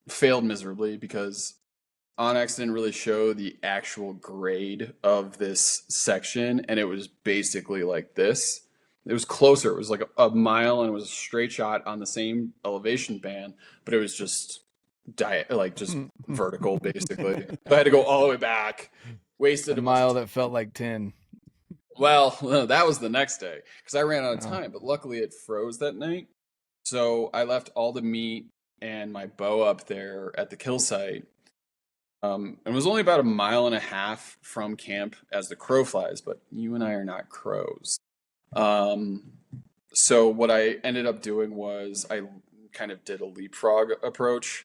failed miserably because onX didn't really show the actual grade of this section, and it was basically like this. It was closer. It was like a mile, and it was a straight shot on the same elevation band, but it was just vertical, basically. So I had to go all the way back. Wasted a mile that felt like 10. Well, that was the next day because I ran out of time, but luckily it froze that night. So I left all the meat and my bow up there at the kill site. It was only about 1.5 miles from camp as the crow flies, but you and I are not crows. So what I ended up doing was I kind of did a leapfrog approach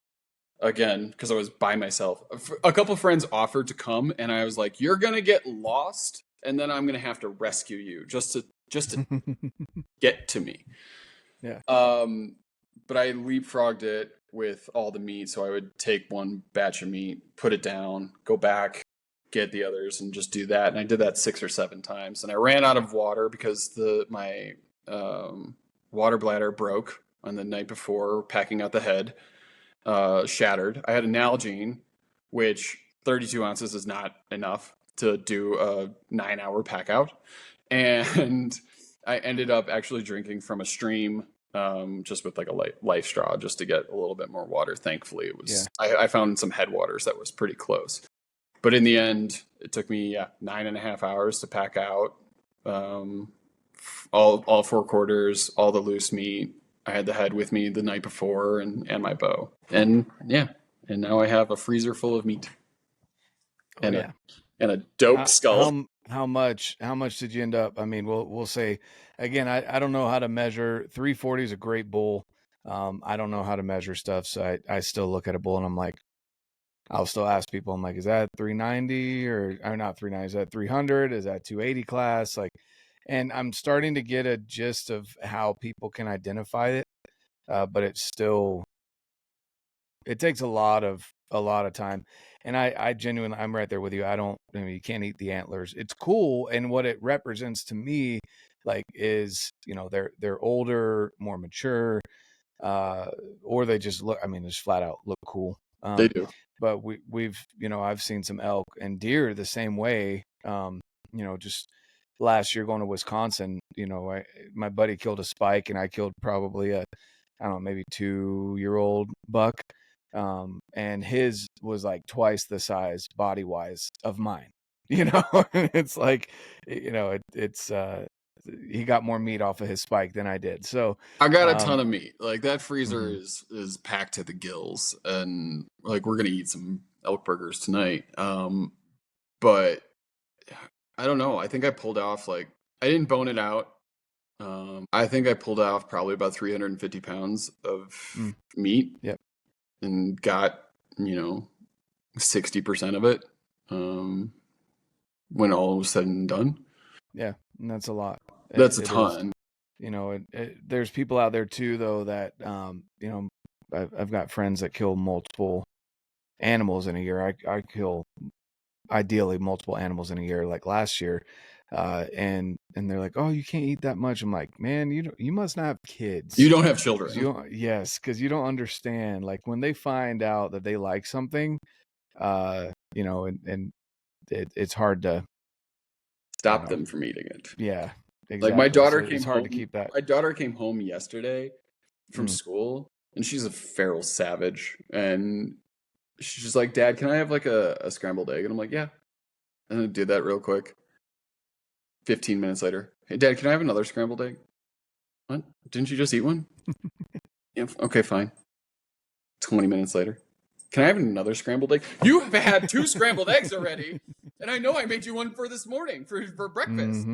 again, because I was by myself. A couple friends offered to come, and I was like, you're going to get lost, and then I'm going to have to rescue you just to get to me. Yeah. But I leapfrogged it with all the meat. So I would take one batch of meat, put it down, go back, get the others, and just do that. And I did that 6 or 7 times. And I ran out of water because my water bladder broke on the night before packing out the head. Shattered. I had an Nalgene, which 32 ounces is not enough to do a 9-hour pack out. And I ended up actually drinking from a stream, just with like a life straw, just to get a little bit more water. Thankfully, it was, I found some headwaters that was pretty close. But in the end, it took me 9.5 hours to pack out all 4 quarters, all the loose meat. I had the head with me the night before and my bow. And and now I have a freezer full of meat. And a dope skull. How much did you end up? I mean, we'll say again, I don't know how to measure. 340 is a great bull. I don't know how to measure stuff, so I still look at a bull and I'm like, I'll still ask people, I'm like, is that 390 or not 390? Is that 300? Is that 280 class? Like, and I'm starting to get a gist of how people can identify it, but it takes a lot of time. And I genuinely, I'm right there with you. You can't eat the antlers. It's cool. And what it represents to me, like, is, they're older, more mature, or they just look, just flat out look cool. They do. But we've, I've seen some elk and deer the same way. Just last year going to Wisconsin, my buddy killed a spike and I killed probably maybe 2-year-old buck. And his was like twice the size body wise of mine, it's like, it's, he got more meat off of his spike than I did. So I got a ton of meat. Like that freezer is packed to the gills, and like we're gonna eat some elk burgers tonight. But I don't know. I think I pulled off I didn't bone it out. I think I pulled off probably about 350 pounds of meat. Yep. And got 60% of it when all was said and done. Yeah, and that's a lot. That's a ton. There's people out there too, though, that I've got friends that kill multiple animals in a year. I kill ideally multiple animals in a year, like last year, and they're like, "Oh, you can't eat that much." I'm like, "Man, you must not have kids. You don't have children." Yes, because you don't understand. Like when they find out that they like something, you know, and it's hard to stop them from eating it. Yeah, exactly. Like my daughter So came it's hard home. to keep that. My daughter came home yesterday from school, and she's a feral savage. And she's just like, "Dad, can I have like a scrambled egg?" And I'm like, "Yeah." And I did that real quick. 15 minutes later, "Hey, Dad, can I have another scrambled egg?" "What? Didn't you just eat one?" "Yeah, okay, fine." 20 minutes later, "Can I have another scrambled egg?" "You have had 2 scrambled eggs already, and I know I made you one for this morning for breakfast.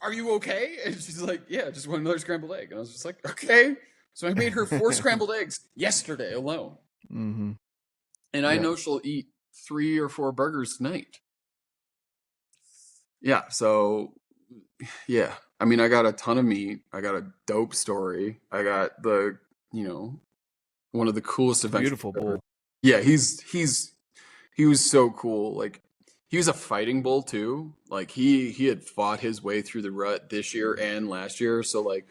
Are you okay?" And she's like, "Yeah, just want another scrambled egg." And I was just like, "Okay." So I made her 4 scrambled eggs yesterday alone. And I know she'll eat 3 or 4 burgers tonight. Yeah, so yeah. I mean, I got a ton of meat. I got a dope story. I got the, one of the coolest adventures Beautiful ever. bull. Yeah, he was so cool. Like, he was a fighting bull too. Like, he had fought his way through the rut this year and last year. So like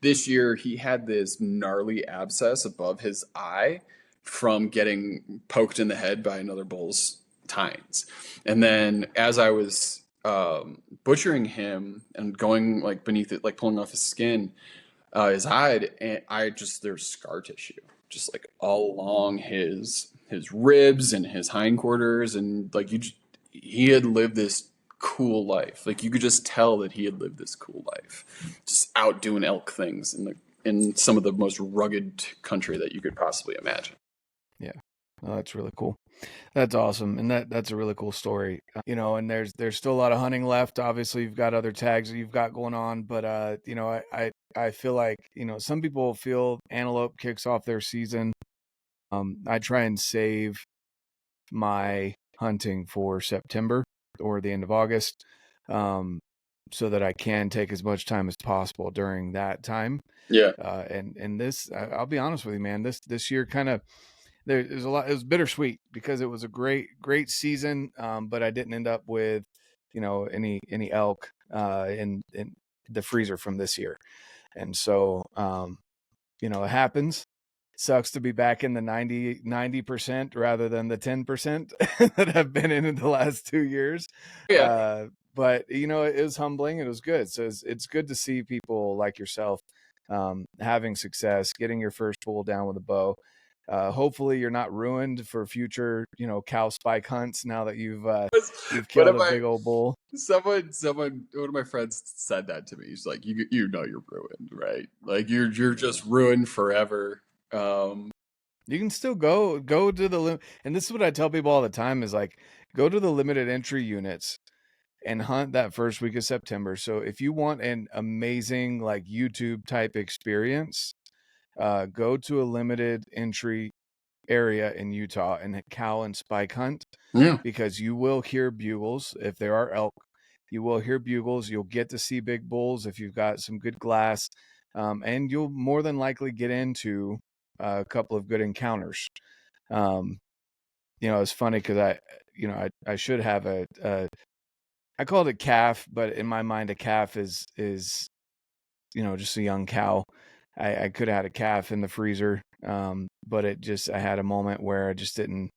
this year he had this gnarly abscess above his eye from getting poked in the head by another bull's tines. And then as I was butchering him and going like beneath it, like pulling off his skin, his hide, and there's scar tissue just like all along his ribs and his hindquarters, and like he had lived this cool life. Like, you could just tell that he had lived this cool life, just out doing elk things in some of the most rugged country that you could possibly imagine. Yeah. Oh, that's really cool. That's awesome. And that's a really cool story. And there's still a lot of hunting left. Obviously you've got other tags that you've got going on, but I feel like, some people feel antelope kicks off their season. I try and save my hunting for September or the end of August, so that I can take as much time as possible during that time. Yeah. And this, I'll be honest with you, man, this year kind of, there's a lot. It was bittersweet because it was a great season, but I didn't end up with, any elk in the freezer from this year, and so it happens. Sucks to be back in the 90% rather than the 10% that I've been in the last 2 years. Yeah. But it was humbling. It was good. So it's good to see people like yourself having success, getting your first bull down with a bow. Hopefully you're not ruined for future, cow spike hunts now that you've killed a big old bull. Someone, one of my friends said that to me. He's like, you know, you're ruined, right? Like, you're just ruined forever. You can still go to the and this is what I tell people all the time is like, go to the limited entry units and hunt that first week of September. So if you want an amazing like YouTube type experience, go to a limited entry area in Utah and cow and spike hunt, because you will hear bugles if there are elk. You will hear bugles. You'll get to see big bulls if you've got some good glass, and you'll more than likely get into a couple of good encounters. It's funny because I should have I called it calf, but in my mind a calf is just a young cow. I could have had a calf in the freezer, but I had a moment where I just didn't.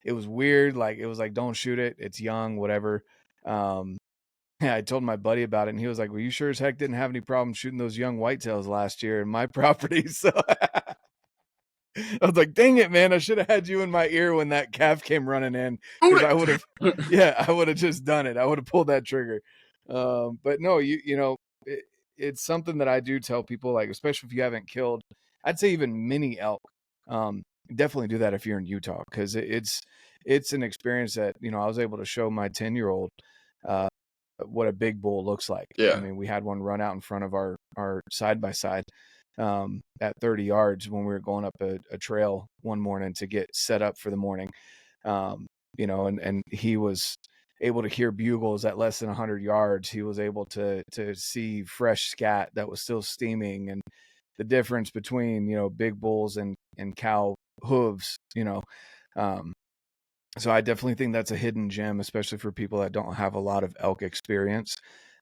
It was weird. Like, it was like, don't shoot it. It's young, whatever. Yeah, I told my buddy about it, and he was like, "Well, you sure as heck didn't have any problem shooting those young whitetails last year in my property." So I was like, "Dang it, man! I should have had you in my ear when that calf came running in, because I would have, I would have just done it. I would have pulled that trigger." But no, it's something that I do tell people, like, especially if you haven't killed, I'd say even mini elk. Definitely do that if you're in Utah, because it's an experience that I was able to show my 10-year-old what a big bull looks like. Yeah. I mean, we had one run out in front of our side by side at 30 yards when we were going up a trail one morning to get set up for the morning. And he was able to hear bugles at less than 100 yards. He was able to see fresh scat that was still steaming, and the difference between big bulls and cow hooves. So I definitely think that's a hidden gem, especially for people that don't have a lot of elk experience.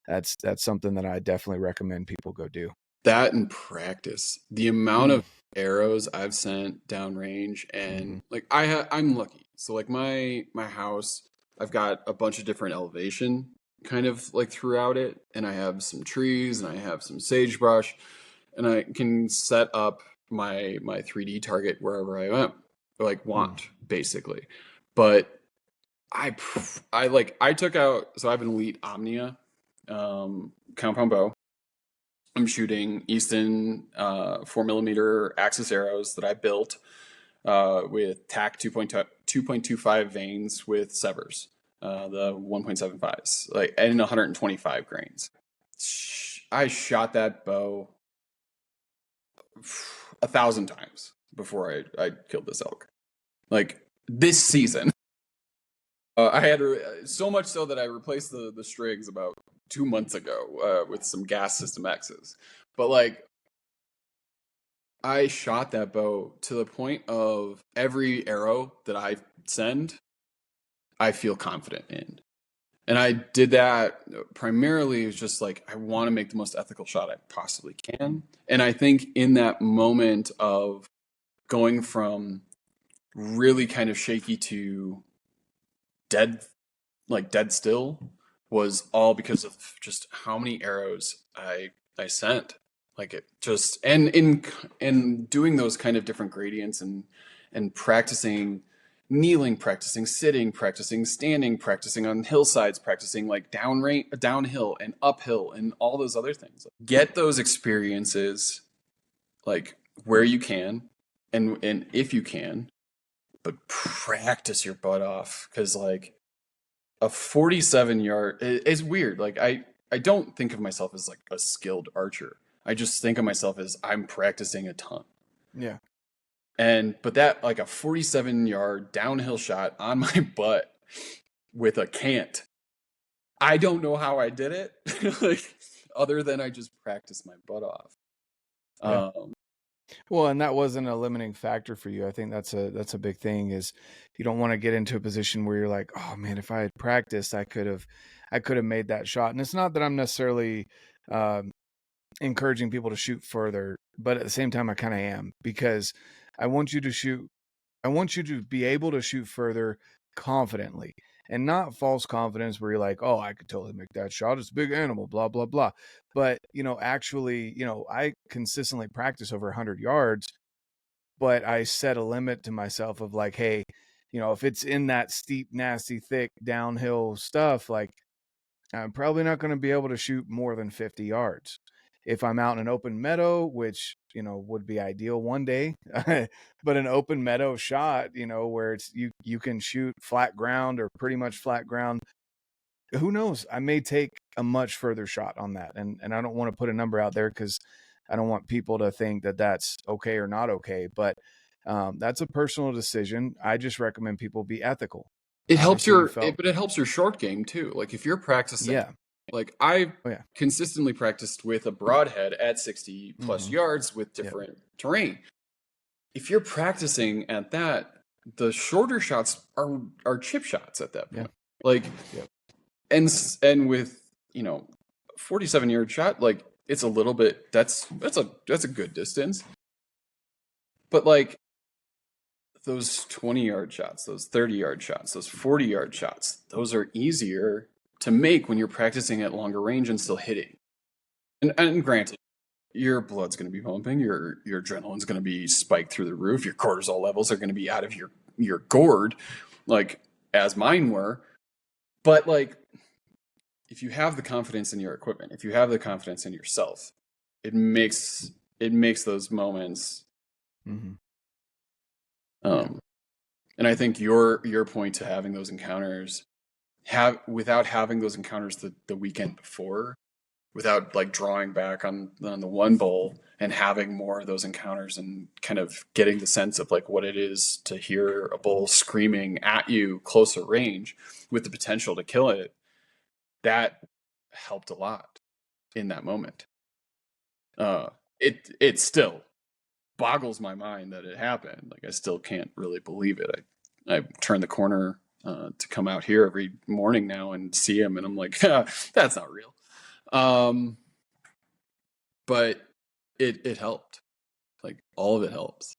That's something that I definitely recommend people go do. that in practice, the amount of arrows I've sent downrange, and like I'm lucky. So like my house, I've got a bunch of different elevation kind of like throughout it, and I have some trees and I have some sagebrush, and I can set up my 3D target wherever I am, like want basically. But I took out, so I have an Elite Omnia compound bow. I'm shooting Easton 4mm axis arrows that I built with TAC 2.25 vanes with severs, the 1.75s, like and 125 grains. I shot that bow 1,000 times before I killed this elk. Like this season, I had so much so that I replaced the strings about 2 months ago with some gas system X's. But like, I shot that bow to the point of every arrow that I send, I feel confident in. And I did that primarily as just like, I want to make the most ethical shot I possibly can. And I think in that moment of going from really kind of shaky to dead still was all because of just how many arrows I sent. Like it just, and in doing those kind of different gradients and practicing kneeling, practicing sitting, practicing standing, practicing on hillsides, practicing like downhill and uphill and all those other things. Get those experiences like where you can and if you can, but practice your butt off, because like a 47-yard is weird. Like I don't think of myself as like a skilled archer. I just think of myself as I'm practicing a ton. Yeah. But that like a 47-yard downhill shot on my butt with a cant. I don't know how I did it. Like other than I just practiced my butt off. Yeah. Well, and that wasn't a limiting factor for you. I think that's a big thing, is you don't want to get into a position where you're like, oh man, if I had practiced, I could have made that shot. And it's not that I'm necessarily encouraging people to shoot further, but at the same time, I kind of am, because I want you to be able to shoot further confidently, and not false confidence where you're like, oh, I could totally make that shot. It's a big animal, blah, blah, blah. But, actually, I consistently practice over 100 yards, but I set a limit to myself of like, hey, if it's in that steep, nasty, thick downhill stuff, like I'm probably not going to be able to shoot more than 50 yards. If I'm out in an open meadow, which, would be ideal one day, but an open meadow shot, where it's you can shoot flat ground or pretty much flat ground, who knows? I may take a much further shot on that. And I don't want to put a number out there because I don't want people to think that that's okay or not okay. But that's a personal decision. I just recommend people be ethical. It helps but it helps your short game too. Like if you're practicing, yeah. Like I consistently practiced with a broadhead at 60 plus yards with different terrain. If you're practicing at that, the shorter shots are chip shots at that point. Like, and with 47-yard shot, like it's a little bit, that's a good distance. But like those 20-yard shots, those 30-yard shots, those 40-yard shots, those are easier to make when you're practicing at longer range and still hitting. And granted, your blood's going to be pumping, your adrenaline's going to be spiked through the roof, your cortisol levels are going to be out of your gourd, like as mine were. But like, if you have the confidence in your equipment, if you have the confidence in yourself, it makes those moments. And I think your point to having those encounters, without having those encounters the weekend before, without like drawing back on the one bull and having more of those encounters and kind of getting the sense of like what it is to hear a bull screaming at you closer range with the potential to kill it, that helped a lot in that moment. It still boggles my mind that it happened. Like I still can't really believe it. I turn the corner to come out here every morning now and see him, and I'm like, that's not real. But it helped. Like all of it helps.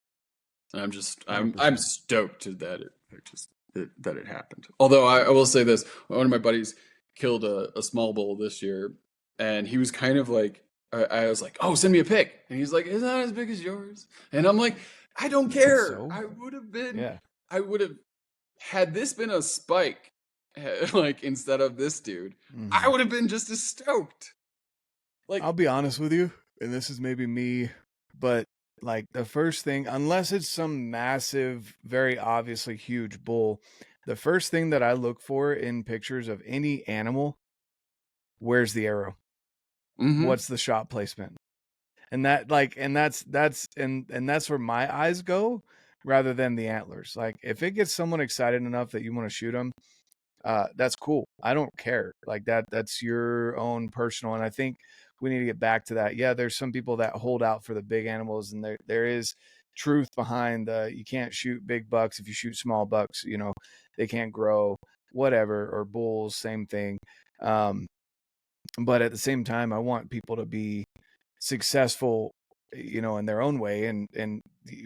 And I'm 100%. stoked that it happened. Although I will say this, one of my buddies killed a small bull this year, and he was kind of like, I was like, oh, send me a pic, and he's like, it's not as big as yours, and I'm like, I don't care. So yeah. I would have had this been a spike, like instead of this dude, I would have been just as stoked. Like I'll be honest with you, and this is maybe me, but like the first thing, unless it's some massive, very obviously huge bull, the first thing that I look for in pictures of any animal, where's the arrow? What's the shot placement? And that like, and that's where my eyes go rather than the antlers. Like if it gets someone excited enough that you want to shoot them, that's cool. I don't care. Like that's your own personal. And I think we need to get back to that. Yeah, there's some people that hold out for the big animals, and there is truth behind the you can't shoot big bucks if you shoot small bucks. You know, they can't grow, whatever. Or bulls, same thing. But at the same time, I want people to be successful, you know, in their own way. And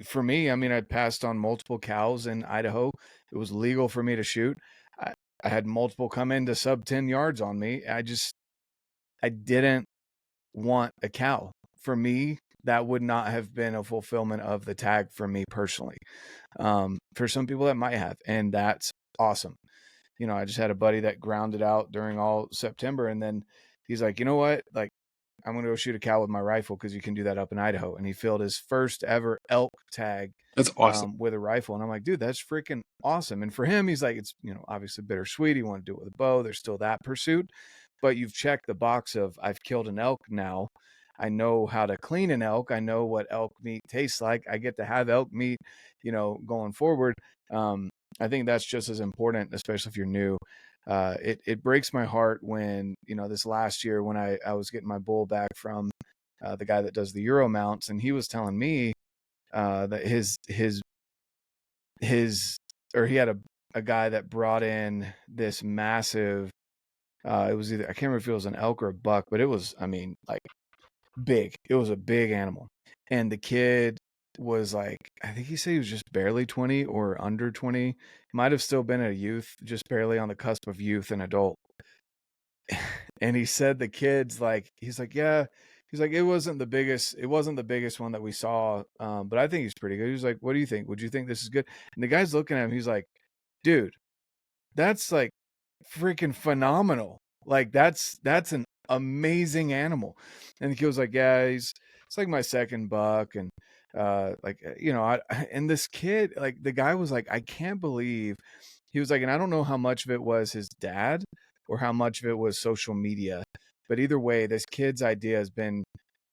for me, I mean, I passed on multiple cows in Idaho. It was legal for me to shoot. I had multiple come into sub 10 yards on me. I didn't want a cow. For me, that would not have been a fulfillment of the tag for me personally. For some people that might have, and that's awesome. You know, I just had a buddy that grounded out during all September, and then he's like, you know what? Like, I'm going to go shoot a cow with my rifle because you can do that up in Idaho. And he filled his first ever elk tag that's awesome. with a rifle. And I'm like, dude, that's freaking awesome. And for him, he's like, it's, you know, obviously bittersweet. He wanted to do it with a bow. There's still that pursuit. But you've checked the box of I've killed an elk now. I know how to clean an elk. I know what elk meat tastes like. I get to have elk meat, you know, going forward. I think that's just as important, especially if you're new. It breaks my heart when, you know, this last year when I was getting my bull back from the guy that does the Euro mounts, and he was telling me that he had a guy that brought in this massive, it was either, I can't remember if it was an elk or a buck, but it was, I mean, like big. It was a big animal. And the kid was like, I think he said he was just barely 20 or under 20. Might have still been a youth, just barely on the cusp of youth and adult. And he said the kid's like, he's like, yeah. He's like, it wasn't the biggest one that we saw. But I think he's pretty good. He was like, what do you think? Would you think this is good? And the guy's looking at him, he's like, dude, that's like freaking phenomenal. Like that's an amazing animal. And the kid was like, yeah, it's like my second buck. And you know, and this kid, like the guy was like, I can't believe, he was like, and I don't know how much of it was his dad or how much of it was social media, but either way, this kid's idea has been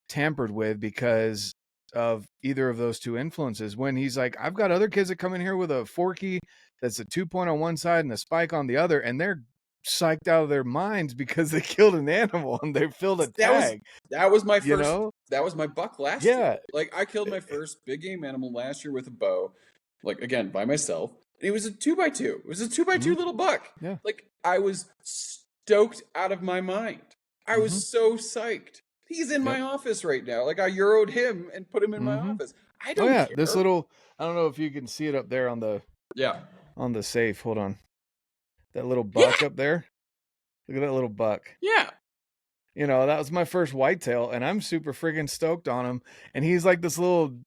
tampered with because of either of those two influences. When he's like, I've got other kids that come in here with a Forky that's a 2-point on one side and a spike on the other, and they're psyched out of their minds because they killed an animal and they filled a tag. That was my first, you know? That was my buck last Yeah. year. Like I killed my first big game animal last year with a bow, like again by myself. And it was a 2x2. It was a 2x2 little buck. Yeah. Like I was stoked out of my mind. I was so psyched. He's in my office right now. Like I Euroed him and put him in my office. I don't care. This little, I don't know if you can see it up there on the on the safe. Hold on. That little buck up there. Look at that little buck. Yeah. You know, that was my first whitetail, and I'm super friggin' stoked on him. And he's like this little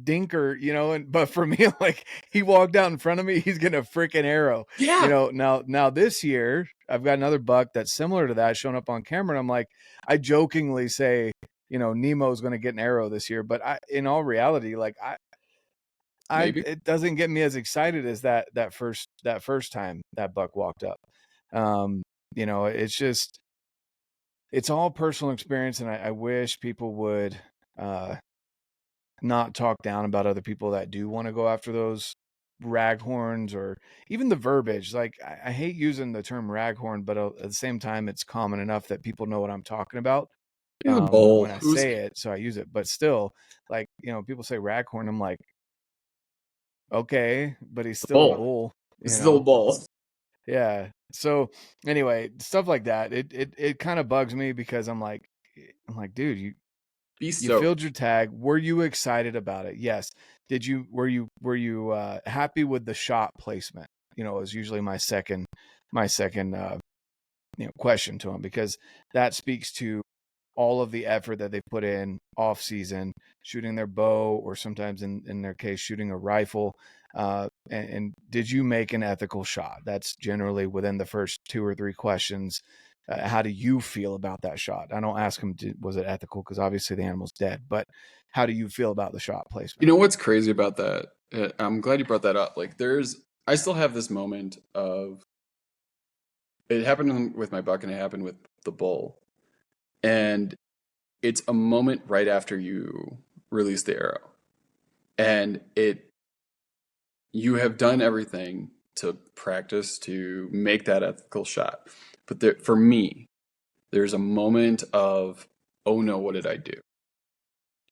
dinker, you know, and but for me, like he walked out in front of me, he's getting a freaking arrow. Yeah. You know, now this year I've got another buck that's similar to that showing up on camera. And I'm like, I jokingly say, you know, Nemo's gonna get an arrow this year. But in all reality, like it doesn't get me as excited as that first time that buck walked up. You know, it's just, it's all personal experience, and I wish people would not talk down about other people that do want to go after those raghorns, or even the verbiage. Like I hate using the term raghorn, but at the same time, it's common enough that people know what I'm talking about when I say it, so I use it. But still, like, you know, people say raghorn, I'm like, okay, but he's still a bull. He's still a bull. Yeah. So anyway, stuff like that, it kind of bugs me because I'm like, dude, Be You filled your stoked. tag. Were you excited about it? Yes. Were you happy with the shot placement? Is usually my second question to them, because that speaks to all of the effort that they put in off season, shooting their bow, or sometimes in their case, shooting a rifle. And did you make an ethical shot? That's generally within the first 2 or 3 questions. How do you feel about that shot? I don't ask them, was it ethical? Because obviously the animal's dead, but how do you feel about the shot You placement? know what's crazy about that? I'm glad you brought that up. Like, I still have this moment of it happened with my buck and it happened with the bull, and it's a moment right after you release the arrow, and you have done everything to practice to make that ethical shot, but for me, there's a moment of, oh no, what did I do?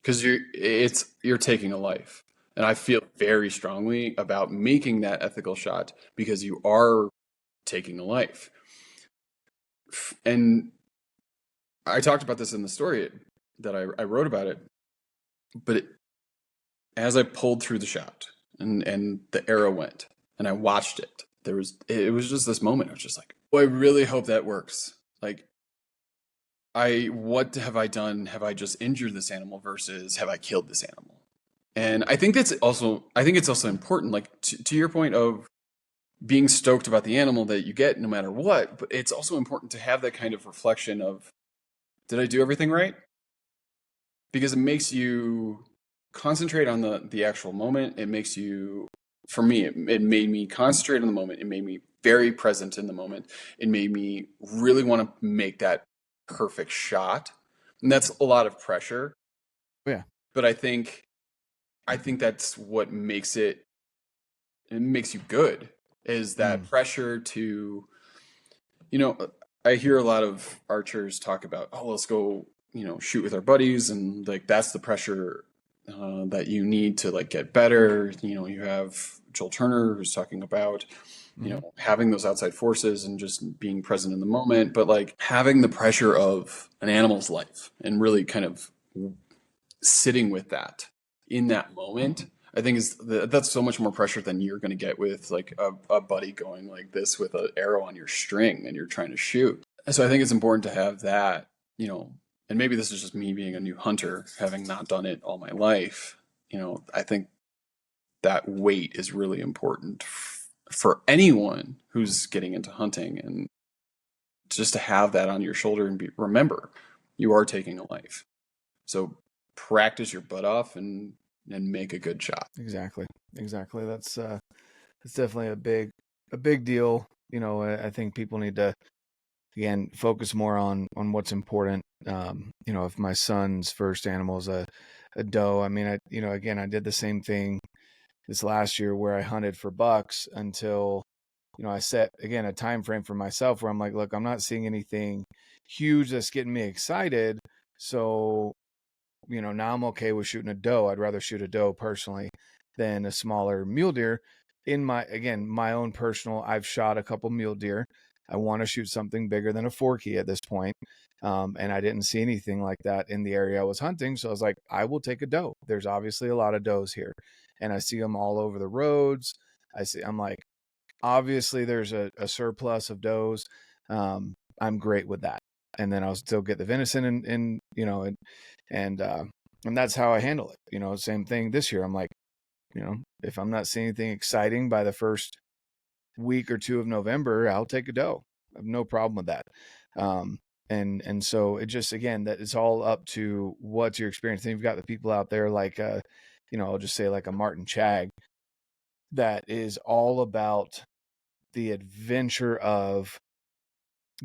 Because you're taking a life. And I feel very strongly about making that ethical shot because you are taking a life. And I talked about this in the story that I wrote about it, but as I pulled through the shot and the arrow went and I watched it, it was just this moment. I was just like, oh, I really hope that works. Like, what have I done? Have I just injured this animal versus have I killed this animal? And I think it's also important, like to your point of being stoked about the animal that you get no matter what, but it's also important to have that kind of reflection of, did I do everything right? Because it makes you concentrate on the actual moment. It makes you, for me, it made me concentrate on the moment. It made me very present in the moment. It made me really want to make that perfect shot. And that's a lot of pressure, Yeah. but I think that's what it makes you good, is that pressure to, you know, I hear a lot of archers talk about, oh, let's go, shoot with our buddies, and like that's the pressure that you need to like get better. You have Joel Turner who's talking about, having those outside forces and just being present in the moment, but like having the pressure of an animal's life and really kind of sitting with that in that moment, I think that's so much more pressure than you're going to get with like a buddy going like this with an arrow on your string and you're trying to shoot. So I think it's important to have that, and maybe this is just me being a new hunter, having not done it all my life. I think that weight is really important for anyone who's getting into hunting, and just to have that on your shoulder and remember, you are taking a life. So practice your butt off and make a good shot. Exactly. That's definitely a big deal. I think people need to, again, focus more on what's important. If my son's first animal is a doe, I mean, again, I did the same thing this last year where I hunted for bucks until, I set, again, a time frame for myself where I'm like, look, I'm not seeing anything huge that's getting me excited. So, now I'm okay with shooting a doe. I'd rather shoot a doe personally than a smaller mule deer. My own personal, I've shot a couple mule deer. I want to shoot something bigger than a forky at this point. And I didn't see anything like that in the area I was hunting. So I was like, I will take a doe. There's obviously a lot of does here, and I see them all over the roads. I'm like, obviously there's a surplus of does. I'm great with that. And then I'll still get the venison and that's how I handle it. Same thing this year. I'm like, if I'm not seeing anything exciting by the first week or two of November, I'll take a doe. I have no problem with that. And so it just, again, that it's all up to what's your experience. And you've got the people out there like, I'll just say like a Martin Chag that is all about the adventure of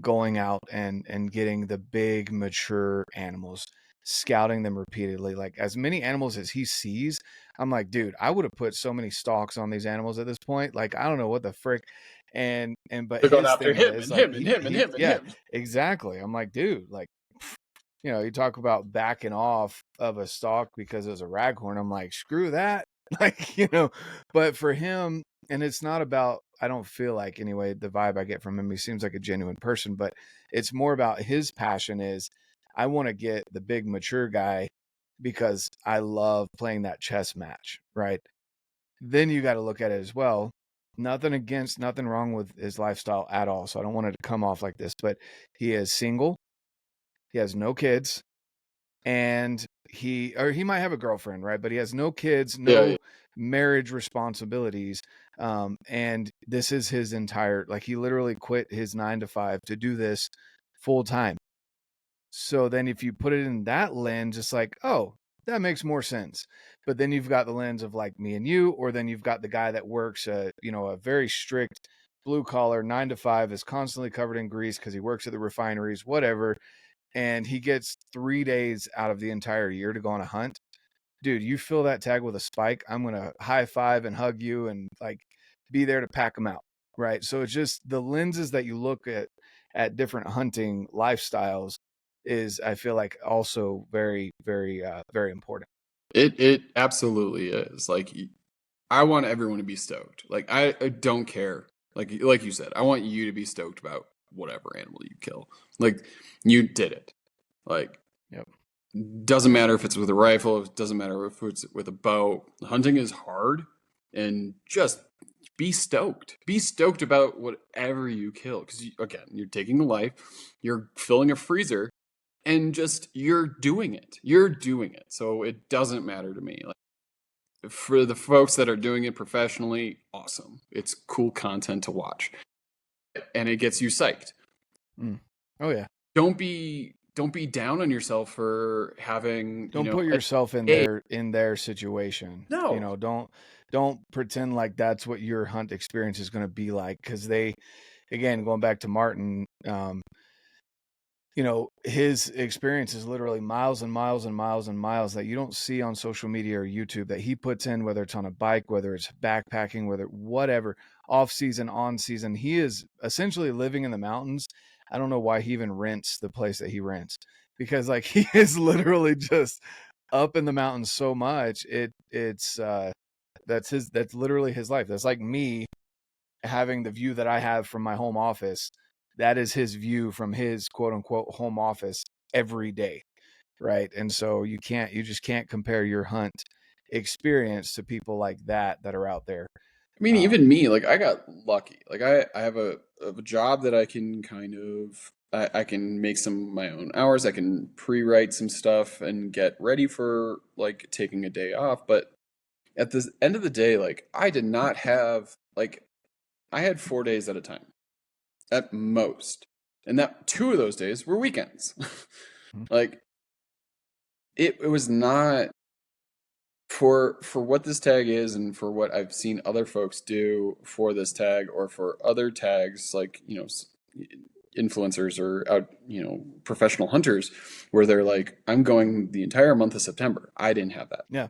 going out and getting the big mature animals, scouting them repeatedly, like as many animals as he sees. I'm like, dude, I would have put so many stalks on these animals at this point. Like, I don't know what the frick. But They're going his after thing him is and like, him and him and him and yeah, him. exactly. I'm like, dude, like, you talk about backing off of a stalk because it was a raghorn. I'm like, screw that. Like, but for him, and it's not about, I don't feel like, anyway, the vibe I get from him, he seems like a genuine person, but it's more about his passion is, I want to get the big mature guy because I love playing that chess match, right? Then you got to look at it as well. Nothing wrong with his lifestyle at all. So I don't want it to come off like this, but he is single. He has no kids, and he might have a girlfriend, right? But he has no kids, no marriage responsibilities. And this is his entire, like, he literally quit his 9 to 5 to do this full time. So then if you put it in that lens, it's like, oh, that makes more sense. But then you've got the lens of like me and you, or then you've got the guy that works, a very strict blue collar 9 to 5, is constantly covered in grease because he works at the refineries, whatever. And he gets 3 days out of the entire year to go on a hunt. Dude, you fill that tag with a spike, I'm going to high five and hug you and like be there to pack them out. Right. So it's just the lenses that you look at different hunting lifestyles is, I feel like, also very, very, very important. It absolutely is. Like, I want everyone to be stoked. Like, I don't care. Like you said, I want you to be stoked about whatever animal you kill. Like, you did it. Like, Yep. Doesn't matter if it's with a rifle. It doesn't matter if it's with a bow. Hunting is hard, and just be stoked. Be stoked about whatever you kill. Because, again, you're taking a life. You're filling a freezer. And just, you're doing it. You're doing it. So it doesn't matter to me. Like, for the folks that are doing it professionally, awesome. It's cool content to watch. And it gets you psyched. Oh yeah. Don't be down on yourself for having, don't put yourself in their situation. No. Don't pretend like that's what your hunt experience is going to be like, because they, again, going back to Martin, his experience is literally miles and miles and miles and miles that you don't see on social media or YouTube that he puts in, whether it's on a bike, whether it's backpacking, whatever, off season, on season. He is essentially living in the mountains. I don't know why he even rents the place that he rents, because like he is literally just up in the mountains so much. That's literally his life. That's like me having the view that I have from my home office. That is his view from his quote unquote home office every day. Right. And so you just can't compare your hunt experience to people like that are out there. I mean, even me, like, I got lucky. Like, I have a job that I can kind of, I can make some of my own hours. I can pre-write some stuff and get ready for, like, taking a day off. But at the end of the day, like, I did not have, like, I had 4 days at a time at most. And that 2 of those days were weekends. Like, it was not, for what this tag is, and for what I've seen other folks do for this tag, or for other tags, like, influencers or out, professional hunters, where they're like, I'm going the entire month of September. I didn't have that. Yeah.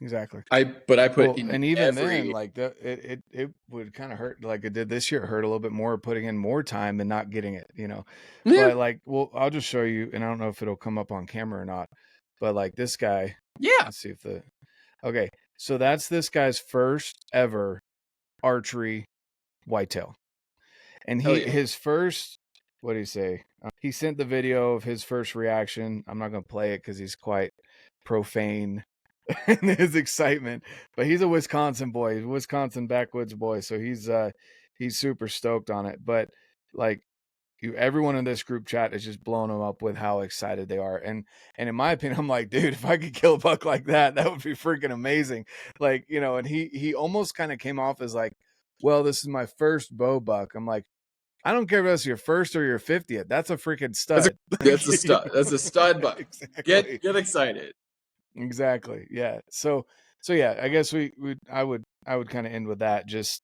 Exactly. I put in, and even then, like, it would kind of hurt, like it did this year. It hurt a little bit more putting in more time and not getting it, Yeah. But like, well, I'll just show you, and I don't know if it'll come up on camera or not, but like this guy. Yeah. Let's see if okay. So that's this guy's first ever archery whitetail, and his first. What do you say? He sent the video of his first reaction. I'm not going to play it because he's quite profane in his excitement, but he's a Wisconsin boy. He's a Wisconsin backwoods boy, so he's super stoked on it. But like, everyone in this group chat is just blowing him up with how excited they are. And in my opinion, I'm like, dude, if I could kill a buck like that, that would be freaking amazing. Like, and he almost kind of came off as like, well, this is my first bow buck. I'm like, I don't care if that's your first or your 50th. That's a freaking stud. That's a stud. That's a stud buck. Exactly. Get excited. Exactly. Yeah. So yeah, I guess I would kind of end with that. Just,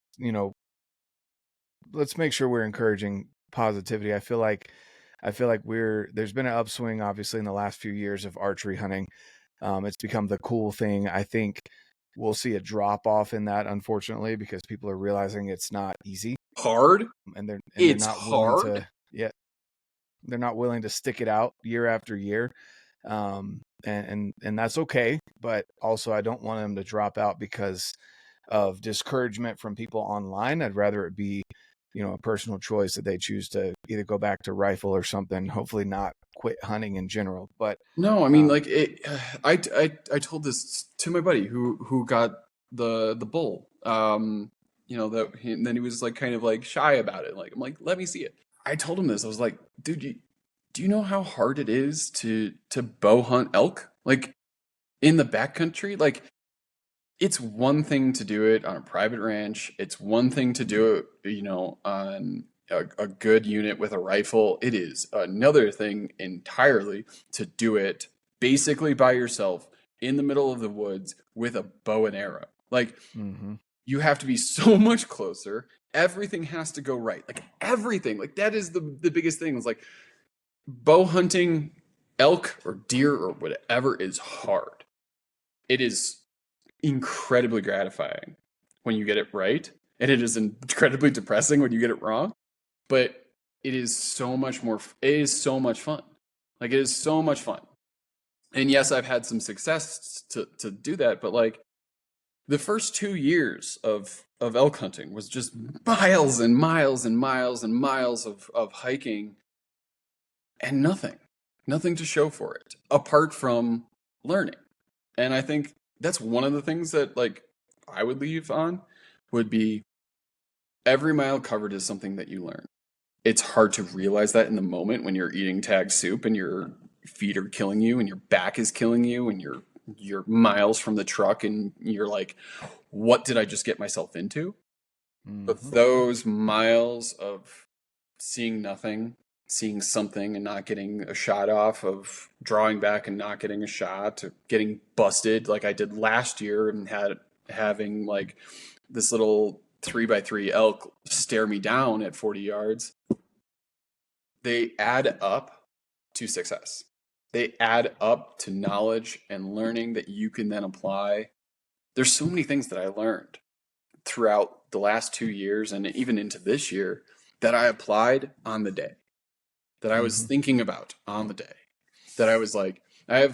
let's make sure we're encouraging positivity. I feel like there's been an upswing, obviously, in the last few years of archery hunting. It's become the cool thing. I think we'll see a drop off in that, unfortunately, because people are realizing it's not easy. Hard. And they're not hard. willing to, they're not willing to stick it out year after year. And that's okay. But also, I don't want them to drop out because of discouragement from people online. I'd rather it be, a personal choice that they choose to either go back to rifle or something, hopefully not quit hunting in general. But No, I mean, like I told this to my buddy who got the bull. And then he was like kind of like shy about it. Like I'm like, let me see it. I told him this. I was like, dude, do you know how hard it is to bow hunt elk? Like in the backcountry? Like it's one thing to do it on a private ranch. It's one thing to do it, on a good unit with a rifle. It is another thing entirely to do it basically by yourself in the middle of the woods with a bow and arrow. Like you have to be so much closer. Everything has to go right. Like everything. Like that is the biggest thing. It's like bow hunting elk or deer or whatever is hard. It is incredibly gratifying when you get it right, and it is incredibly depressing when you get it wrong, but it is so much fun. Like it is so much fun. And yes, I've had some success to do that, but like the first 2 years of elk hunting was just miles and miles and miles and miles of hiking and nothing to show for it apart from learning. And I think that's one of the things that like I would leave on would be every mile covered is something that you learn. It's hard to realize that in the moment when you're eating tag soup and your feet are killing you and your back is killing you and you're miles from the truck and you're like, what did I just get myself into? But those miles of seeing nothing, seeing something and not getting a shot off, of drawing back and not getting a shot, to getting busted like I did last year and having like this little 3x3 elk stare me down at 40 yards. They add up to success. They add up to knowledge and learning that you can then apply. There's so many things that I learned throughout the last 2 years and even into this year that I applied on the day, that I was thinking about on the day, that I was like, I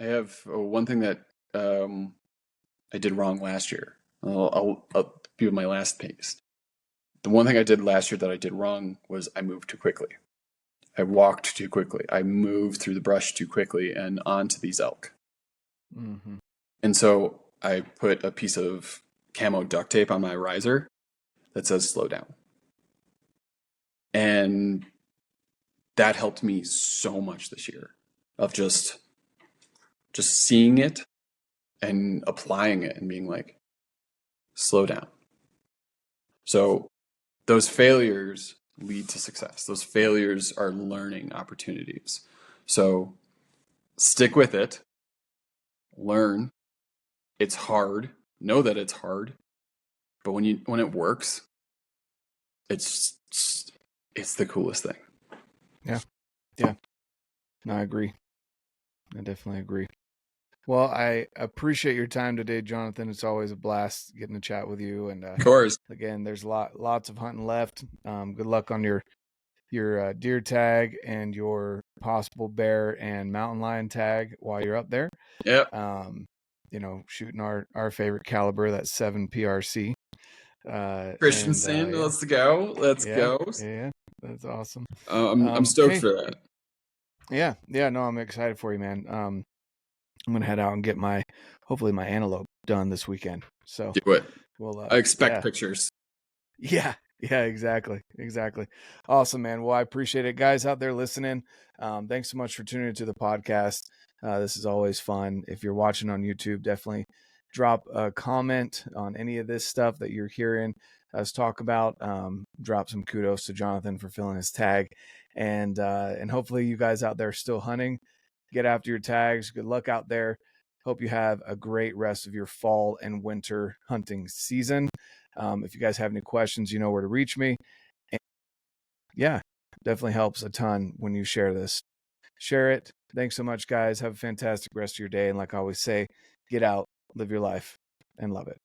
have one thing that I did wrong last year. I'll be my last piece. The one thing I did last year that I did wrong was I moved too quickly. I walked too quickly. I moved through the brush too quickly and onto these elk. And so I put a piece of camo duct tape on my riser that says slow down. And that helped me so much this year of just seeing it and applying it and being like, slow down. So those failures lead to success. Those failures are learning opportunities. So stick with it, learn. It's hard. Know that it's hard. But when it works, it's the coolest thing. Yeah. No, I agree. I definitely agree. Well, I appreciate your time today, Jonathon. It's always a blast getting to chat with you. And of course, again, there's lots of hunting left. Good luck on your deer tag and your possible bear and mountain lion tag while you're up there. Yep. Shooting our favorite caliber, that 7 PRC. Christensen, let's go. Let's go. Yeah, that's awesome. I'm stoked for that. Yeah. No, I'm excited for you, man. I'm gonna head out and get hopefully my antelope done this weekend. So do it. Well, I expect pictures. Yeah, exactly. Awesome, man. Well, I appreciate it, guys out there listening. Thanks so much for tuning into the podcast. This is always fun. If you're watching on YouTube, definitely drop a comment on any of this stuff that you're hearing us talk about. Drop some kudos to Jonathon for filling his tag, and hopefully you guys out there still hunting, get after your tags. Good luck out there. Hope you have a great rest of your fall and winter hunting season. If you guys have any questions, you know where to reach me. And yeah, definitely helps a ton when you share this. Share it. Thanks so much, guys. Have a fantastic rest of your day. And like I always say, get out, live your life, and love it.